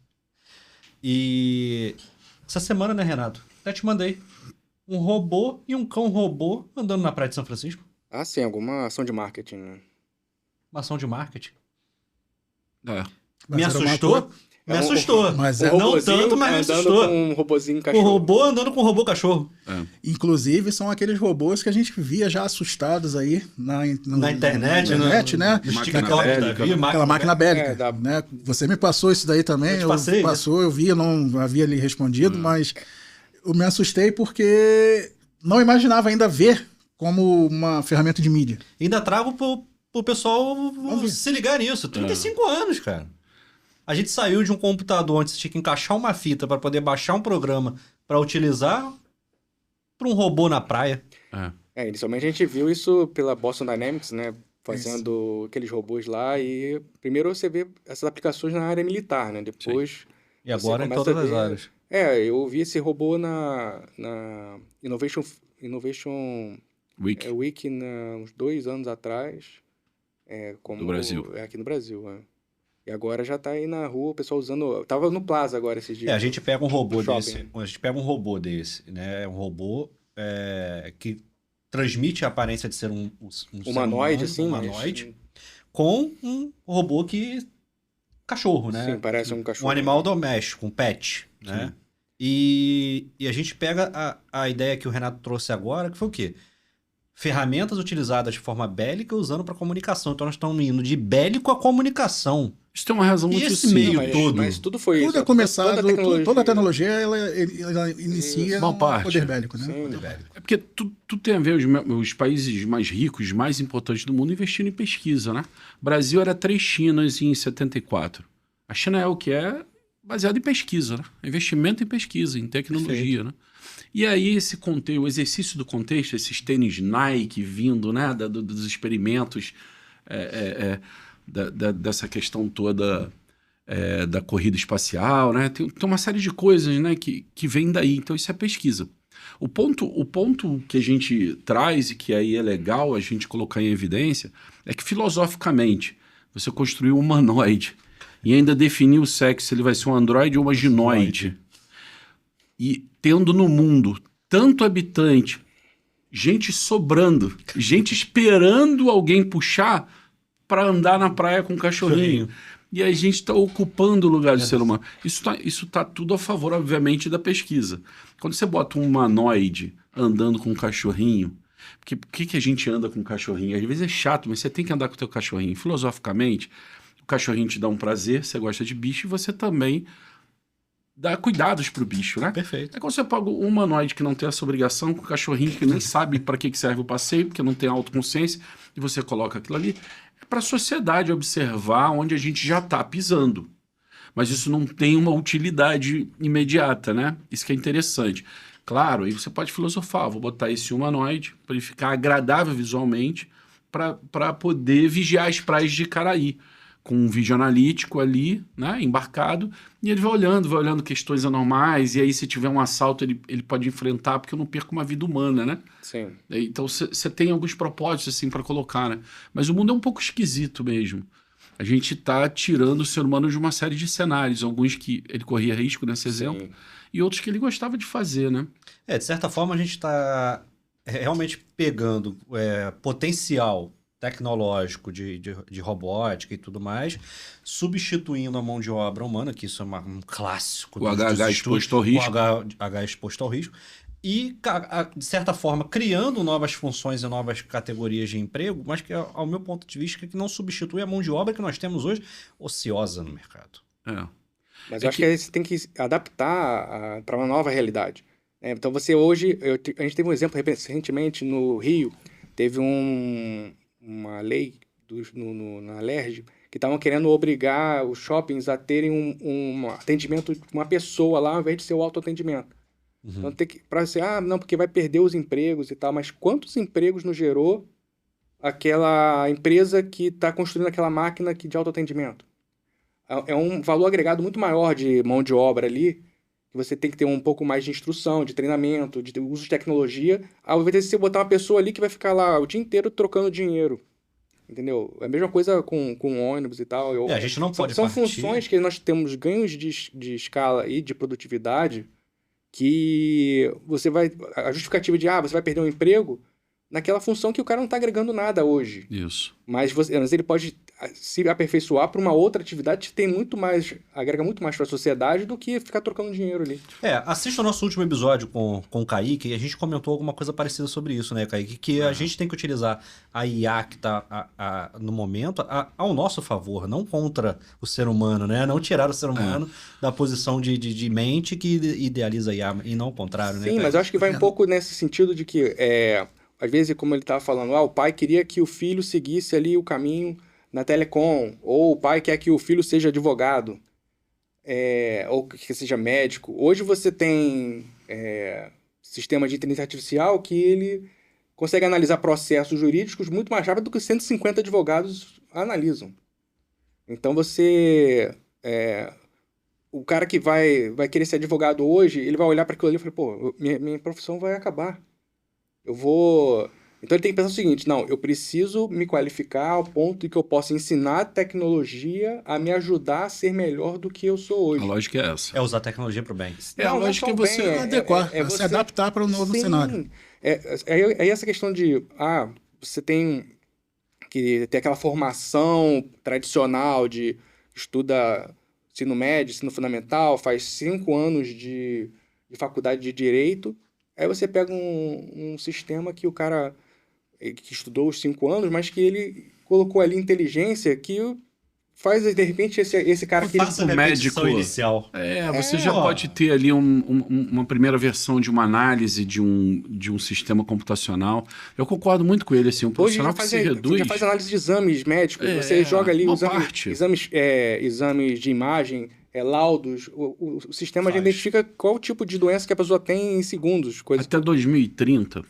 E essa semana, né, Renato? Até te mandei um robô e um cão robô andando na praia de São Francisco. Ah, sim, alguma ação de marketing, né? Uma ação de marketing. Mas Me era assustou? Me assustou. Mas não tanto, mas me assustou. Com um robozinho O cachorro. robô andando com o robô cachorro. Inclusive, são aqueles robôs que a gente via já assustados aí na internet, né? No Aquela máquina bélica. É, né? Você me passou isso daí também. Eu vi, eu não havia lhe respondido, mas eu me assustei porque não imaginava ainda ver como uma ferramenta de mídia. Ainda trago pro pessoal se ligar nisso. 35 anos, cara. A gente saiu de um computador onde você tinha que encaixar uma fita para poder baixar um programa para utilizar para um robô na praia. Inicialmente a gente viu isso pela Boston Dynamics, né? Fazendo aqueles robôs lá e primeiro você vê essas aplicações na área militar, né? Depois... E agora em todas as áreas. Eu vi esse robô na Innovation Wiki. uns 2 anos atrás. Do Brasil. Aqui no Brasil, E agora já tá aí na rua, o pessoal usando... Eu tava no Plaza agora esses dias. A gente pega um robô Shopping. desse. A gente pega um robô desse, né? É um robô que transmite a aparência de ser um ser Humanoide, humano, assim, humanoide, com um robô cachorro, né? Sim, parece um cachorro. Um animal doméstico, um pet, né? E a gente pega a ideia que o Renato trouxe agora, que foi o quê? Ferramentas utilizadas de forma bélica usando para comunicação. Então nós estamos indo de bélico a comunicação. Isso tem uma razão E muito esse simples. meio todo. Mas tudo foi Tudo isso. é começado, toda a tecnologia. tecnologia, ela inicia Uma no parte. poder bélico, né? Sim. Poder bélico. É porque tudo tem a ver, os países mais ricos, mais importantes do mundo, investindo em pesquisa, né? O Brasil era 3 Chinas em 74. A China é o que é baseado em pesquisa, né? Investimento em pesquisa, em tecnologia, né? E aí o exercício do contexto, esses tênis Nike vindo, né? Dos experimentos dessa questão toda da corrida espacial, né? Tem uma série de coisas, né? que vem daí. Então isso é pesquisa. O ponto que a gente traz e que aí é legal a gente colocar em evidência é que filosoficamente você construiu um humanoide e ainda definir o sexo, se ele vai ser um androide ou uma ginoide. E tendo no mundo tanto habitante, gente sobrando, gente esperando alguém puxar para andar na praia com um cachorrinho. E a gente está ocupando o lugar do ser humano. Isso tá tudo a favor, obviamente, da pesquisa. Quando você bota um humanoide andando com um cachorrinho, porque por que a gente anda com um cachorrinho? Às vezes é chato, mas você tem que andar com o teu cachorrinho. Filosoficamente, o cachorrinho te dá um prazer, você gosta de bicho, e você também dá cuidados pro bicho, né? Perfeito. É quando você paga um humanoide que não tem essa obrigação, com o cachorrinho que nem sabe para que serve o passeio, porque não tem autoconsciência, e você coloca aquilo ali, é para a sociedade observar onde a gente já está pisando. Mas isso não tem uma utilidade imediata, né? Isso que é interessante. Claro, aí você pode filosofar, vou botar esse humanoide para ele ficar agradável visualmente, para poder vigiar as praias de Caraí, com um vídeo analítico ali, né, embarcado, e ele vai olhando questões anormais, e aí se tiver um assalto ele pode enfrentar, porque eu não perco uma vida humana, né? Sim. Então você tem alguns propósitos assim para colocar, né? Mas o mundo é um pouco esquisito mesmo. A gente está tirando o ser humano de uma série de cenários, alguns que ele corria risco nesse exemplo, e outros que ele gostava de fazer, né? De certa forma a gente está realmente pegando potencial tecnológico de robótica e tudo mais, substituindo a mão de obra humana, que isso é um clássico. O HH exposto ao risco. O HH exposto ao risco. E, de certa forma, criando novas funções e novas categorias de emprego, mas que, ao meu ponto de vista, que não substitui a mão de obra que nós temos hoje ociosa no mercado. Mas eu acho que você tem que adaptar para uma nova realidade. Então você hoje... a gente teve um exemplo recentemente no Rio, teve uma lei na LERJ que estavam querendo obrigar os shoppings a terem um atendimento de uma pessoa lá, ao invés de ser o autoatendimento. Então tem que... não, porque vai perder os empregos e tal, mas quantos empregos não gerou aquela empresa que está construindo aquela máquina de autoatendimento? É um valor agregado muito maior de mão de obra ali, que você tem que ter um pouco mais de instrução, de treinamento, de uso de tecnologia, ao invés de você botar uma pessoa ali que vai ficar lá o dia inteiro trocando dinheiro. Entendeu? É a mesma coisa com ônibus e tal. A gente não pode São partir. funções que nós temos ganhos de escala e de produtividade que você vai... A justificativa de, você vai perder um emprego naquela função que o cara não está agregando nada hoje. Isso. Mas ele pode se aperfeiçoar para uma outra atividade que tem muito mais, agrega muito mais para a sociedade do que ficar trocando dinheiro ali. Assista o nosso último episódio com o Kaique, e a gente comentou alguma coisa parecida sobre isso, né, Kaique? Que a gente tem que utilizar a IA que está no momento ao nosso favor, não contra o ser humano, né? Não tirar o ser humano da posição de mente que idealiza a IA, e não o contrário, né? Sim, mas eu acho que vai um pouco nesse sentido de que, às vezes, como ele estava falando, o pai queria que o filho seguisse ali o caminho na telecom, ou o pai quer que o filho seja advogado, ou que seja médico. Hoje você tem sistema de inteligência artificial que ele consegue analisar processos jurídicos muito mais rápido do que 150 advogados analisam. Então você... o cara que vai querer ser advogado hoje, ele vai olhar para aquilo ali e falar, minha profissão vai acabar. Eu vou Então ele tem que pensar o seguinte, não, eu preciso me qualificar ao ponto em que eu possa ensinar a tecnologia a me ajudar a ser melhor do que eu sou hoje. A lógica é essa. É usar a tecnologia para o bem. A Não, lógica não é só você bem, adequar, você se adaptar para o novo Sim. cenário. É essa questão de, você tem que ter aquela formação tradicional de estuda ensino médio, ensino fundamental, faz 5 anos de faculdade de Direito, aí você pega um sistema que o cara que estudou os 5 anos, mas que ele colocou ali inteligência que faz, de repente, esse cara que... Faça a repetição médico inicial. Você já pode ter ali uma primeira versão de uma análise de um sistema computacional. Eu concordo muito com ele, assim, um Hoje profissional que se reduz... já faz análise de exames médicos, você joga ali uma os parte. exames de imagem, laudos, o sistema já Faz. identifica qual tipo de doença que a pessoa tem em segundos. Até 2030,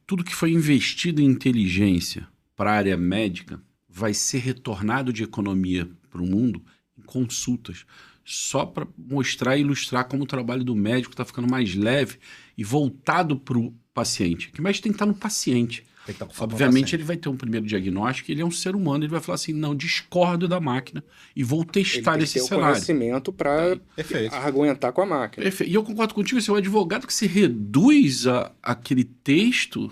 tudo que foi investido em inteligência para a área médica vai ser retornado de economia para o mundo em consultas, só para mostrar e ilustrar como o trabalho do médico está ficando mais leve e voltado para o paciente. O que mais tem que estar no paciente. Tem que estar com Obviamente ele vai ter um primeiro diagnóstico, ele é um ser humano, ele vai falar assim, não, discordo da máquina e vou testar esse Ele tem que ter o cenário. conhecimento para Perfeito. argumentar com a máquina. Perfeito. E eu concordo contigo, esse é um advogado que se reduz aquele texto...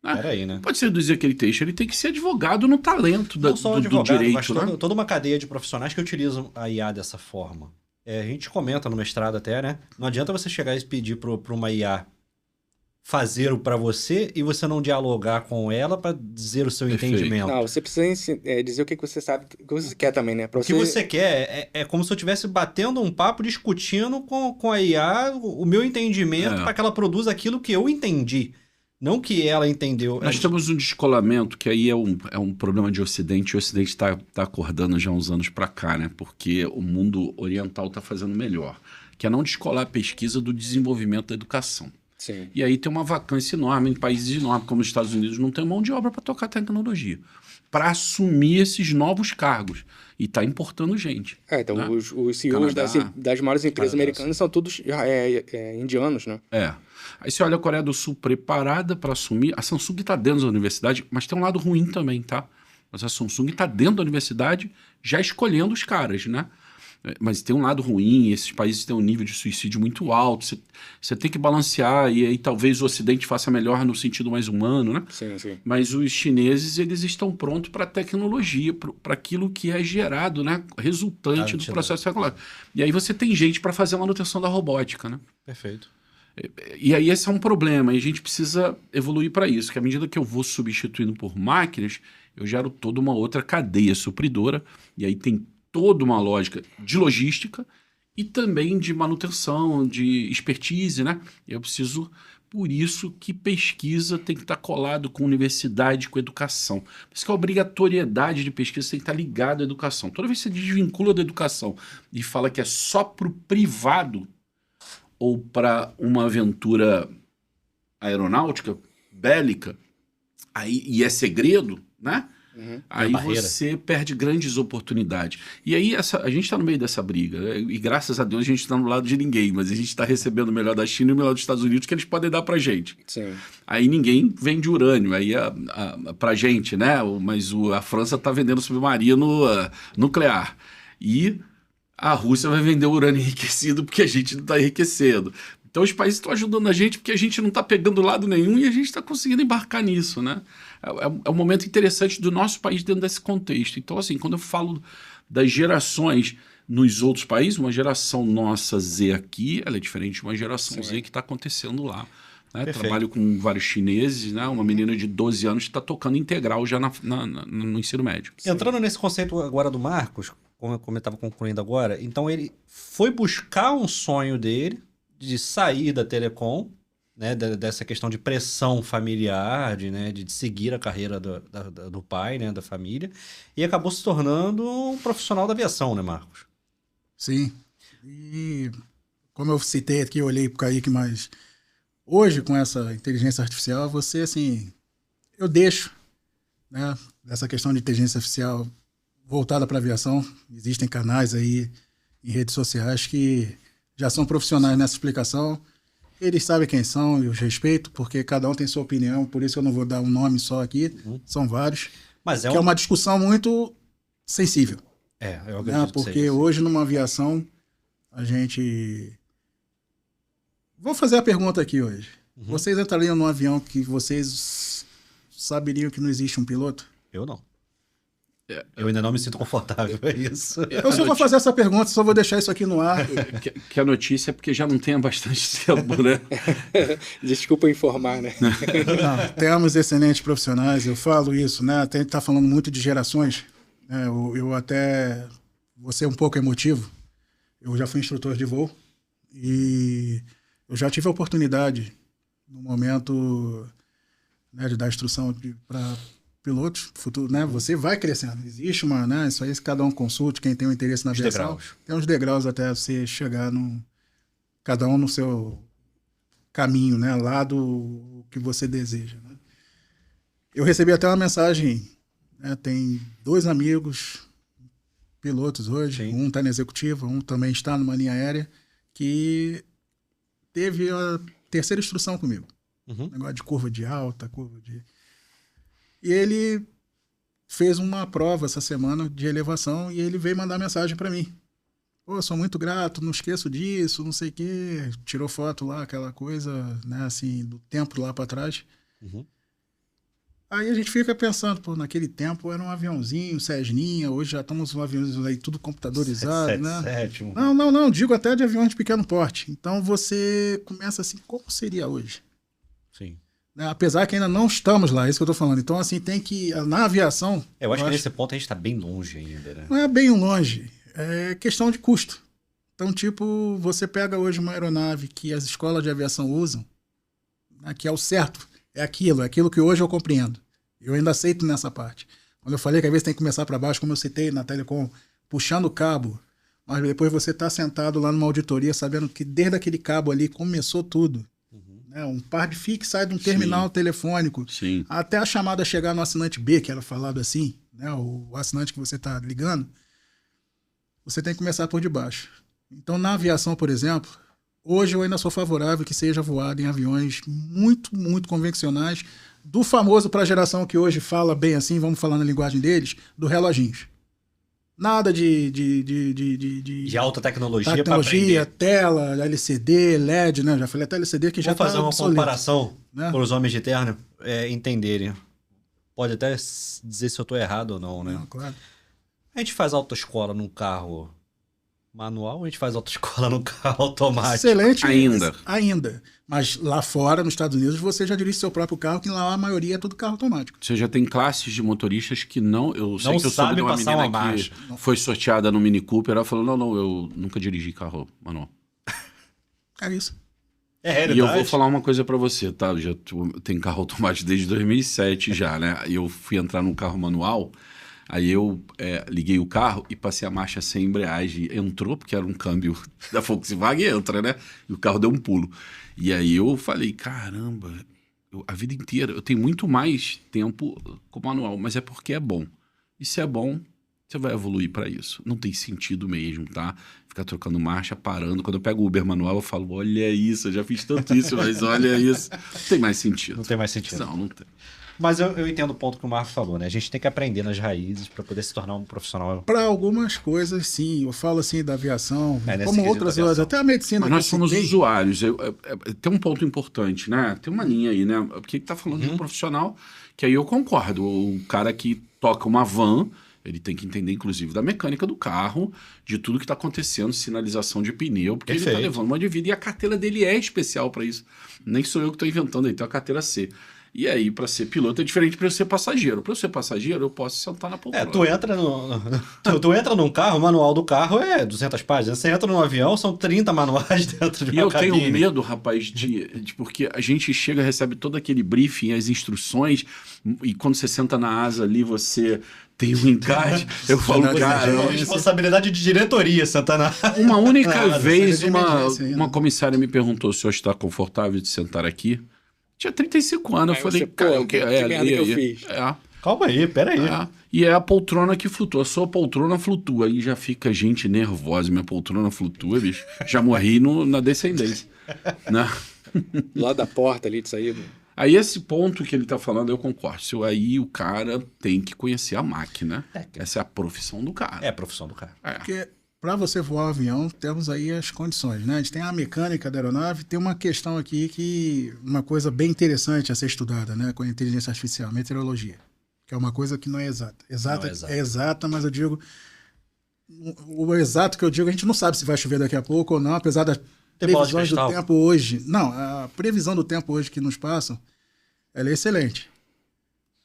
Peraí, né? Não pode se reduzir aquele texto, ele tem que ser advogado no talento Não só do advogado, direito, mas né? toda uma cadeia de profissionais que utilizam a IA dessa forma. A gente comenta no mestrado até, né? Não adianta você chegar e pedir para uma IA fazer o para você e você não dialogar com ela para dizer o seu Perfeito. entendimento. Não, você precisa dizer o que você sabe, o que você quer também, né? Pra O que você quer é como se eu estivesse batendo um papo, discutindo com a IA o meu entendimento para que ela produza aquilo que eu entendi. Não que ela entendeu. Nós temos um descolamento que aí é um problema de Ocidente, e o Ocidente está acordando já há uns anos para cá, né? Porque o mundo oriental está fazendo melhor, que é não descolar a pesquisa do desenvolvimento da educação. Sim. E aí tem uma vacância enorme em países enormes, como os Estados Unidos, não tem mão de obra para tocar tecnologia, para assumir esses novos cargos. E está importando gente. Então né? os CEOs das maiores empresas americanas são todos indianos, né? Aí você olha a Coreia do Sul preparada para assumir. A Samsung está dentro da universidade, mas tem um lado ruim também, tá? Mas a Samsung está dentro da universidade já escolhendo os caras, né? Mas tem um lado ruim, esses países têm um nível de suicídio muito alto, você tem que balancear, e aí talvez o Ocidente faça melhor no sentido mais humano, né? Sim, sim. Mas os chineses, eles estão prontos para a tecnologia, para aquilo que é gerado, né? Resultante do processo tecnológico. E aí você tem gente para fazer a manutenção da robótica, né? Perfeito. E aí esse é um problema, e a gente precisa evoluir para isso, que à medida que eu vou substituindo por máquinas, eu gero toda uma outra cadeia supridora, e aí tem toda uma lógica de logística e também de manutenção, de expertise, né? Eu preciso, por isso que pesquisa tem que estar colado com universidade, com educação. Por isso que a obrigatoriedade de pesquisa tem que estar ligada à educação. Toda vez que você desvincula da educação e fala que é só para o privado ou para uma aventura aeronáutica, bélica, aí, e é segredo, né? Aí você perde grandes oportunidades. E aí a gente está no meio dessa briga, né? E graças a Deus a gente está no lado de ninguém, mas a gente está recebendo o melhor da China e o melhor dos Estados Unidos que eles podem dar pra gente. Sim. Aí ninguém vende urânio, aí pra gente, né? Mas a França está vendendo submarino nuclear. E a Rússia vai vender urânio enriquecido porque a gente não está enriquecendo. Então os países estão ajudando a gente porque a gente não está pegando lado nenhum e a gente está conseguindo embarcar nisso, né? É um momento interessante do nosso país dentro desse contexto. Então, assim, quando eu falo das gerações nos outros países, uma geração nossa Z aqui, ela é diferente de uma geração Z que está acontecendo lá. Né? Trabalho com vários chineses, né? Uma menina de 12 anos que está tocando integral já no ensino médio. Entrando nesse conceito agora do Marcos, como eu estava concluindo agora, então ele foi buscar um sonho dele de sair da telecom, né, dessa questão de pressão familiar, de seguir a carreira do pai, né, da família, e acabou se tornando um profissional da aviação, né, Marcos? Sim. E como eu citei aqui, eu olhei para o Kaique, mas hoje, com essa inteligência artificial, você, assim, eu deixo, né, essa questão de inteligência artificial voltada para a aviação. Existem canais aí em redes sociais que já são profissionais nessa explicação. Eles sabem quem são, eu os respeito, porque cada um tem sua opinião, por isso eu não vou dar um nome só aqui, são vários. Mas Que é uma discussão muito sensível. eu Né? acredito que Porque seja. hoje, numa aviação, a gente... Vou fazer a pergunta aqui hoje. Vocês entrariam num avião que vocês saberiam que não existe um piloto? Eu não. Eu ainda não me sinto confortável, é isso. Eu só vou fazer essa pergunta, só vou deixar isso aqui no ar. Que a notícia é porque já não tem há bastante tempo, né? Desculpa informar, né? Não, temos excelentes profissionais, eu falo isso, né? Até a gente está falando muito de gerações. Né? Eu até vou ser um pouco emotivo. Eu já fui instrutor de voo e eu já tive a oportunidade, no momento, né, de dar instrução para pilotos futuro, né? Você vai crescendo. Existe uma, né? Isso aí, se cada um consulte, quem tem um interesse na aviação. Tem uns degraus até você chegar cada um no seu caminho, né? Lá do que você deseja. Né? Eu recebi até uma mensagem, né? Tem 2 amigos pilotos hoje, um está na executiva, um também está numa linha aérea, que teve a 3ª instrução comigo. Negócio de curva de alta, E ele fez uma prova essa semana de elevação e ele veio mandar mensagem para mim. Pô, sou muito grato, não esqueço disso, não sei o quê. Tirou foto lá, aquela coisa, né, assim, do tempo lá para trás. Aí a gente fica pensando, pô, naquele tempo era um aviãozinho, Cessninha, hoje já estamos com aviões aí tudo computadorizado, né? Não, digo até de aviões de pequeno porte. Então você começa assim, como seria hoje? Sim. Né? Apesar que ainda não estamos lá, é isso que eu tô falando. Então, assim, tem que... Na aviação... Eu acho que nesse ponto a gente tá bem longe ainda, né? Não é bem longe. É questão de custo. Então, tipo, você pega hoje uma aeronave que as escolas de aviação usam, né, que é o certo, é aquilo que hoje eu compreendo. Eu ainda aceito nessa parte. Quando eu falei que às vezes tem que começar para baixo, como eu citei na Telecom, puxando o cabo, mas depois você tá sentado lá numa auditoria sabendo que desde aquele cabo ali começou tudo. Um par de fio que sai de um terminal telefônico, até a chamada chegar no assinante B, que era falado assim, né, o assinante que você está ligando, você tem que começar por debaixo. Então, na aviação, por exemplo, hoje eu ainda sou favorável que seja voado em aviões muito, muito convencionais, do famoso para a geração que hoje fala bem assim, vamos falar na linguagem deles, do reloginhos. Nada de alta tecnologia, tecnologia, tela, LCD, LED, né? Já falei até LCD que já está fazer uma obsoleto, comparação, né? para os homens de terno entenderem. Pode até dizer se eu estou errado ou não, né? Não, claro. A gente faz autoescola num carro manual ou a gente faz autoescola num carro automático? Excelente. Ainda. Mas lá fora, nos Estados Unidos, você já dirige seu próprio carro, que lá a maioria é tudo carro automático. Você já tem classes de motoristas que não... Eu sei que eu soube de uma passar uma menina marcha. que foi sorteada no Mini Cooper, ela falou, não, eu nunca dirigi carro manual. É isso. É realidade. E eu vou falar uma coisa pra você, tá? Eu já tenho carro automático desde 2007 já, né? E eu fui entrar num carro manual, aí eu liguei o carro e passei a marcha sem embreagem. Entrou, porque era um câmbio da Volkswagen, entra, né? E o carro deu um pulo. E aí eu falei, caramba, a vida inteira, eu tenho muito mais tempo com manual, mas é porque é bom. E se é bom, você vai evoluir para isso. Não tem sentido mesmo, tá? Ficar trocando marcha, parando. Quando eu pego o Uber manual, eu falo, olha isso, eu já fiz tanto isso, mas olha isso. Não tem mais sentido. Não tem mais sentido. Não tem. Mas eu entendo o ponto que o Marco falou, né? A gente tem que aprender nas raízes para poder se tornar um profissional. Para algumas coisas, sim. Eu falo assim da aviação, nesse como quesito outras da aviação. coisas. Até a medicina. Mas que nós eu somos citei, usuários. Tem um ponto importante, né? Tem uma linha aí, né? Porque tá falando de um profissional que aí eu concordo. O cara que toca uma van, ele tem que entender, inclusive, da mecânica do carro, de tudo que está acontecendo, sinalização de pneu, porque ele está levando uma de vida e a carteira dele é especial para isso. Nem sou eu que estou inventando, ele tem a carteira C. E aí, para ser piloto, é diferente para eu ser passageiro. Para eu ser passageiro, eu posso sentar na poltrona. Tu entra num carro, o manual do carro é 200 páginas. Você entra num avião, são 30 manuais dentro de uma cabine. E eu tenho medo, rapaz, porque a gente chega, recebe todo aquele briefing, as instruções, e quando você senta na asa ali, você tem um encaixe. Eu falo, cara... É uma responsabilidade de diretoria, Santana. Uma única vez, uma comissária me perguntou se eu está confortável de sentar aqui. Tinha 35 anos. Eu falei, cara, o que merda que eu fiz? Calma aí, peraí. E é a poltrona que flutua. A sua poltrona flutua. Aí já fica gente nervosa. Minha poltrona flutua, bicho. Já morri na descendência. Né? Do lado da porta ali de saída. Aí esse ponto que ele tá falando, eu concordo. Aí o cara tem que conhecer a máquina. Essa é a profissão do cara. É a profissão do cara. Porque para você voar um avião, temos aí as condições, né? A gente tem a mecânica da aeronave, tem uma questão aqui uma coisa bem interessante a ser estudada, né? Com a inteligência artificial, meteorologia, que é uma coisa que não é exata. É exata, mas eu digo, o exato que eu digo, a gente não sabe se vai chover daqui a pouco ou não, apesar das previsões do tempo hoje. Não, a previsão do tempo hoje que nos passam, ela é excelente.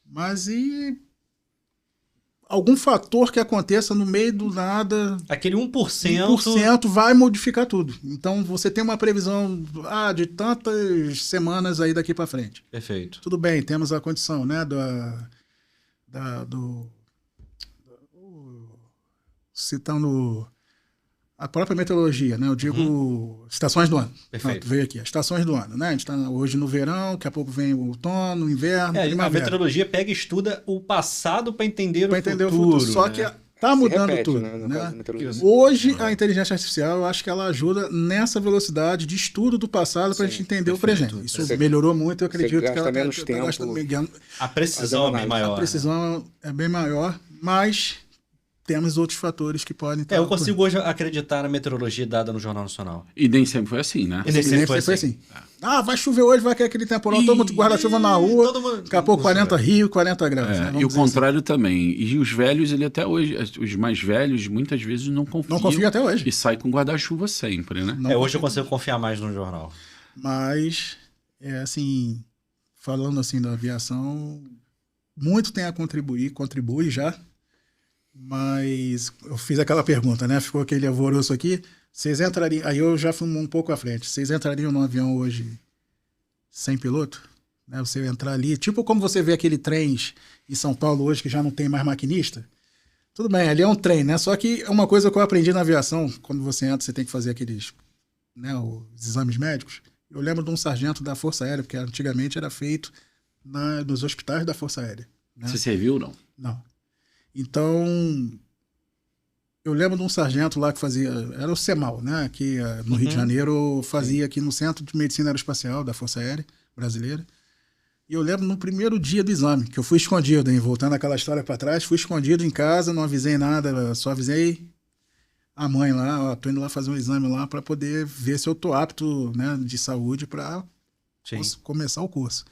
Mas algum fator que aconteça no meio do nada... Aquele 1%... 1% vai modificar tudo. Então, você tem uma previsão de tantas semanas aí daqui para frente. Perfeito. Tudo bem, temos a condição, né, citando a própria meteorologia, né? Eu digo estações do ano. Perfeito. Pronto, veio aqui, estações do ano, né? A gente está hoje no verão, daqui a pouco vem o outono, o inverno, primavera. A meteorologia pega e estuda o passado para entender o futuro. Só né? que tá mudando repete, tudo. né? Hoje, a inteligência artificial, eu acho que ela ajuda nessa velocidade de estudo do passado para a gente entender o presente. Isso melhorou muito, eu acredito que ela menos tempo. A precisão é bem maior. A precisão é bem maior, mas temos outros fatores que podem estar... Eu consigo hoje acreditar na meteorologia dada no Jornal Nacional. E nem sempre foi assim, né? E nem sempre foi assim. Vai chover hoje, vai cair aquele temporal, todo mundo guarda-chuva na rua, daqui a pouco 40 Rio, 40 graus. Né? E o contrário também. E os velhos, ele até hoje, os mais velhos, muitas vezes não confiam. Não confia até hoje. E sai com guarda-chuva sempre, né? Hoje eu consigo confiar mais no jornal. Mas, assim, falando assim da aviação, muito tem a contribuir, contribui já. Mas eu fiz aquela pergunta, né? Ficou aquele alvoroço aqui. Vocês entrariam... Aí eu já fui um pouco à frente. Vocês entrariam num avião hoje sem piloto? Né? Você entrar ali... Tipo como você vê aquele trem em São Paulo hoje que já não tem mais maquinista. Tudo bem, ali é um trem, né? Só que é uma coisa que eu aprendi na aviação. Quando você entra, você tem que fazer aqueles... né, os exames médicos. Eu lembro de um sargento da Força Aérea, porque antigamente era feito nos hospitais da Força Aérea. Né? Você serviu ou não? Não. Então, eu lembro de um sargento lá que fazia... Era o CEMAL, né? Que no Rio de Janeiro fazia aqui no Centro de Medicina Aeroespacial da Força Aérea Brasileira. E eu lembro no primeiro dia do exame, que eu fui escondido, hein? Voltando aquela história para trás, fui escondido em casa, não avisei nada, só avisei a mãe lá, tô indo lá fazer um exame lá para poder ver se eu tô apto, né, de saúde para começar o curso.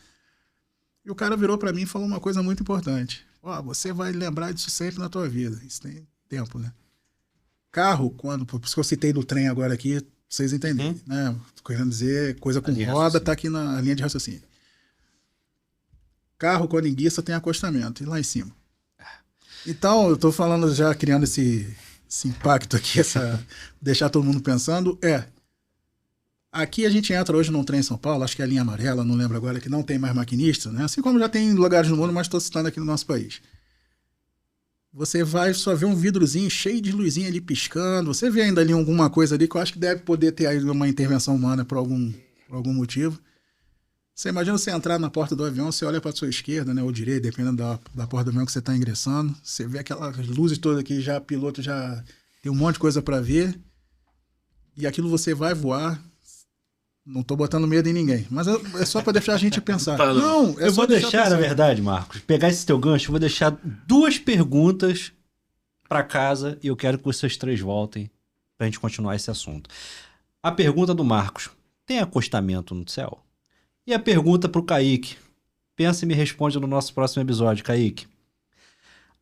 E o cara virou para mim e falou uma coisa muito importante. Você vai lembrar disso sempre na tua vida. Isso tem tempo, né? Carro, por isso que eu citei do trem agora aqui, pra vocês entenderem, né? Tô querendo dizer, coisa com roda, tá aqui na linha de raciocínio. Carro com enguiça tem acostamento, e lá em cima. Então, eu tô falando já, criando esse impacto aqui, deixar todo mundo pensando, aqui a gente entra hoje num trem em São Paulo, acho que é a linha amarela, não lembro agora, que não tem mais maquinista, né? Assim como já tem em lugares no mundo, mas estou citando aqui no nosso país. Você vai só ver um vidrozinho cheio de luzinha ali piscando, você vê ainda ali alguma coisa ali que eu acho que deve poder ter aí uma intervenção humana por algum motivo. Você imagina você entrar na porta do avião, você olha para a sua esquerda, né, ou direita, dependendo da porta do avião que você está ingressando, você vê aquelas luzes todas aqui, já piloto já tem um monte de coisa para ver, e aquilo você vai voar. Não tô botando medo em ninguém, mas é só para deixar a gente pensar. Eu vou deixar, na verdade, Marcos, pegar esse teu gancho, eu vou deixar 2 perguntas para casa e eu quero que vocês 3 voltem pra gente continuar esse assunto. A pergunta do Marcos: tem acostamento no céu? E a pergunta pro Kaique: pensa e me responde no nosso próximo episódio, Kaique.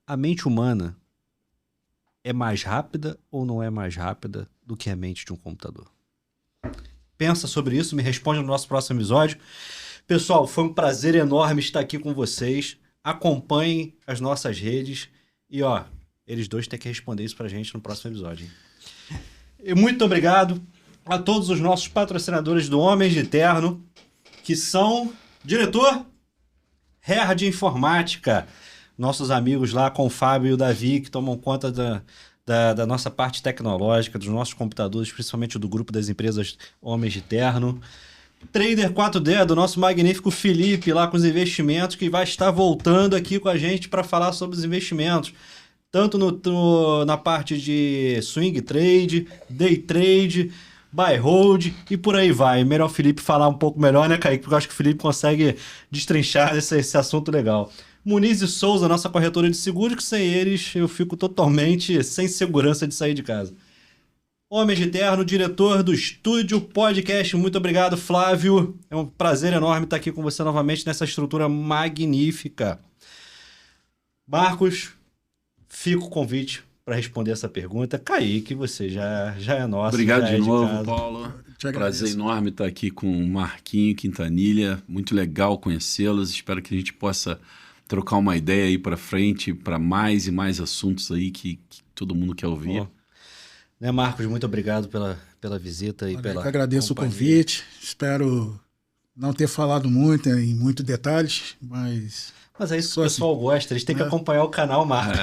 A mente humana é mais rápida ou não é mais rápida do que a mente de um computador? Pensa sobre isso, me responde no nosso próximo episódio. Pessoal, foi um prazer enorme estar aqui com vocês. Acompanhem as nossas redes. E, eles 2 têm que responder isso pra gente no próximo episódio. Hein? E muito obrigado a todos os nossos patrocinadores do Homens de Terno, que são, diretor, Herd Informática, nossos amigos lá com o Fábio e o Davi, que tomam conta da nossa parte tecnológica, dos nossos computadores, principalmente do grupo das empresas Homens de Terno. Trader 4D, do nosso magnífico Felipe, lá com os investimentos, que vai estar voltando aqui com a gente para falar sobre os investimentos. Tanto na parte de swing trade, day trade, Buy Hold e por aí vai. Melhor o Felipe falar um pouco melhor, né, Kaique? Porque eu acho que o Felipe consegue destrinchar esse assunto legal. Muniz e Souza, nossa corretora de seguros, que sem eles eu fico totalmente sem segurança de sair de casa. Homens de Terno, diretor do Estúdio Podcast. Muito obrigado, Flávio. É um prazer enorme estar aqui com você novamente nessa estrutura magnífica. Marcos, fica o convite para responder essa pergunta. Kaique, você já é nosso. Obrigado já é de novo, casa. Paulo. Te agradeço. Prazer enorme estar aqui com o Marquinho Quintanilha. Muito legal conhecê-los. Espero que a gente possa trocar uma ideia aí para frente, para mais e mais assuntos aí que todo mundo quer ouvir. Bom. Né, Marcos, muito obrigado pela visita e pela Eu agradeço companhia. o convite. Espero não ter falado muito em muitos detalhes, mas Mas é isso que o pessoal gosta, eles têm que É. acompanhar o canal, Marcos.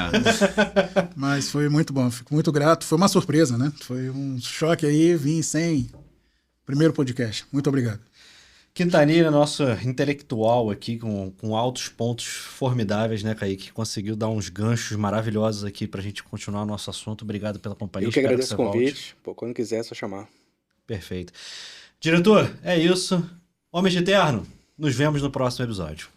Mas foi muito bom, fico muito grato. Foi uma surpresa, né? Foi um choque aí, vim sem primeiro podcast. Muito obrigado. Quintanilha, nosso intelectual aqui, com altos pontos formidáveis, né, Kaique? Conseguiu dar uns ganchos maravilhosos aqui pra gente continuar o nosso assunto. Obrigado pela companhia. Eu que Espero agradeço o você volte. convite. Pô, quando quiser, é só chamar. Perfeito. Diretor, é isso. Homens de Terno, nos vemos no próximo episódio.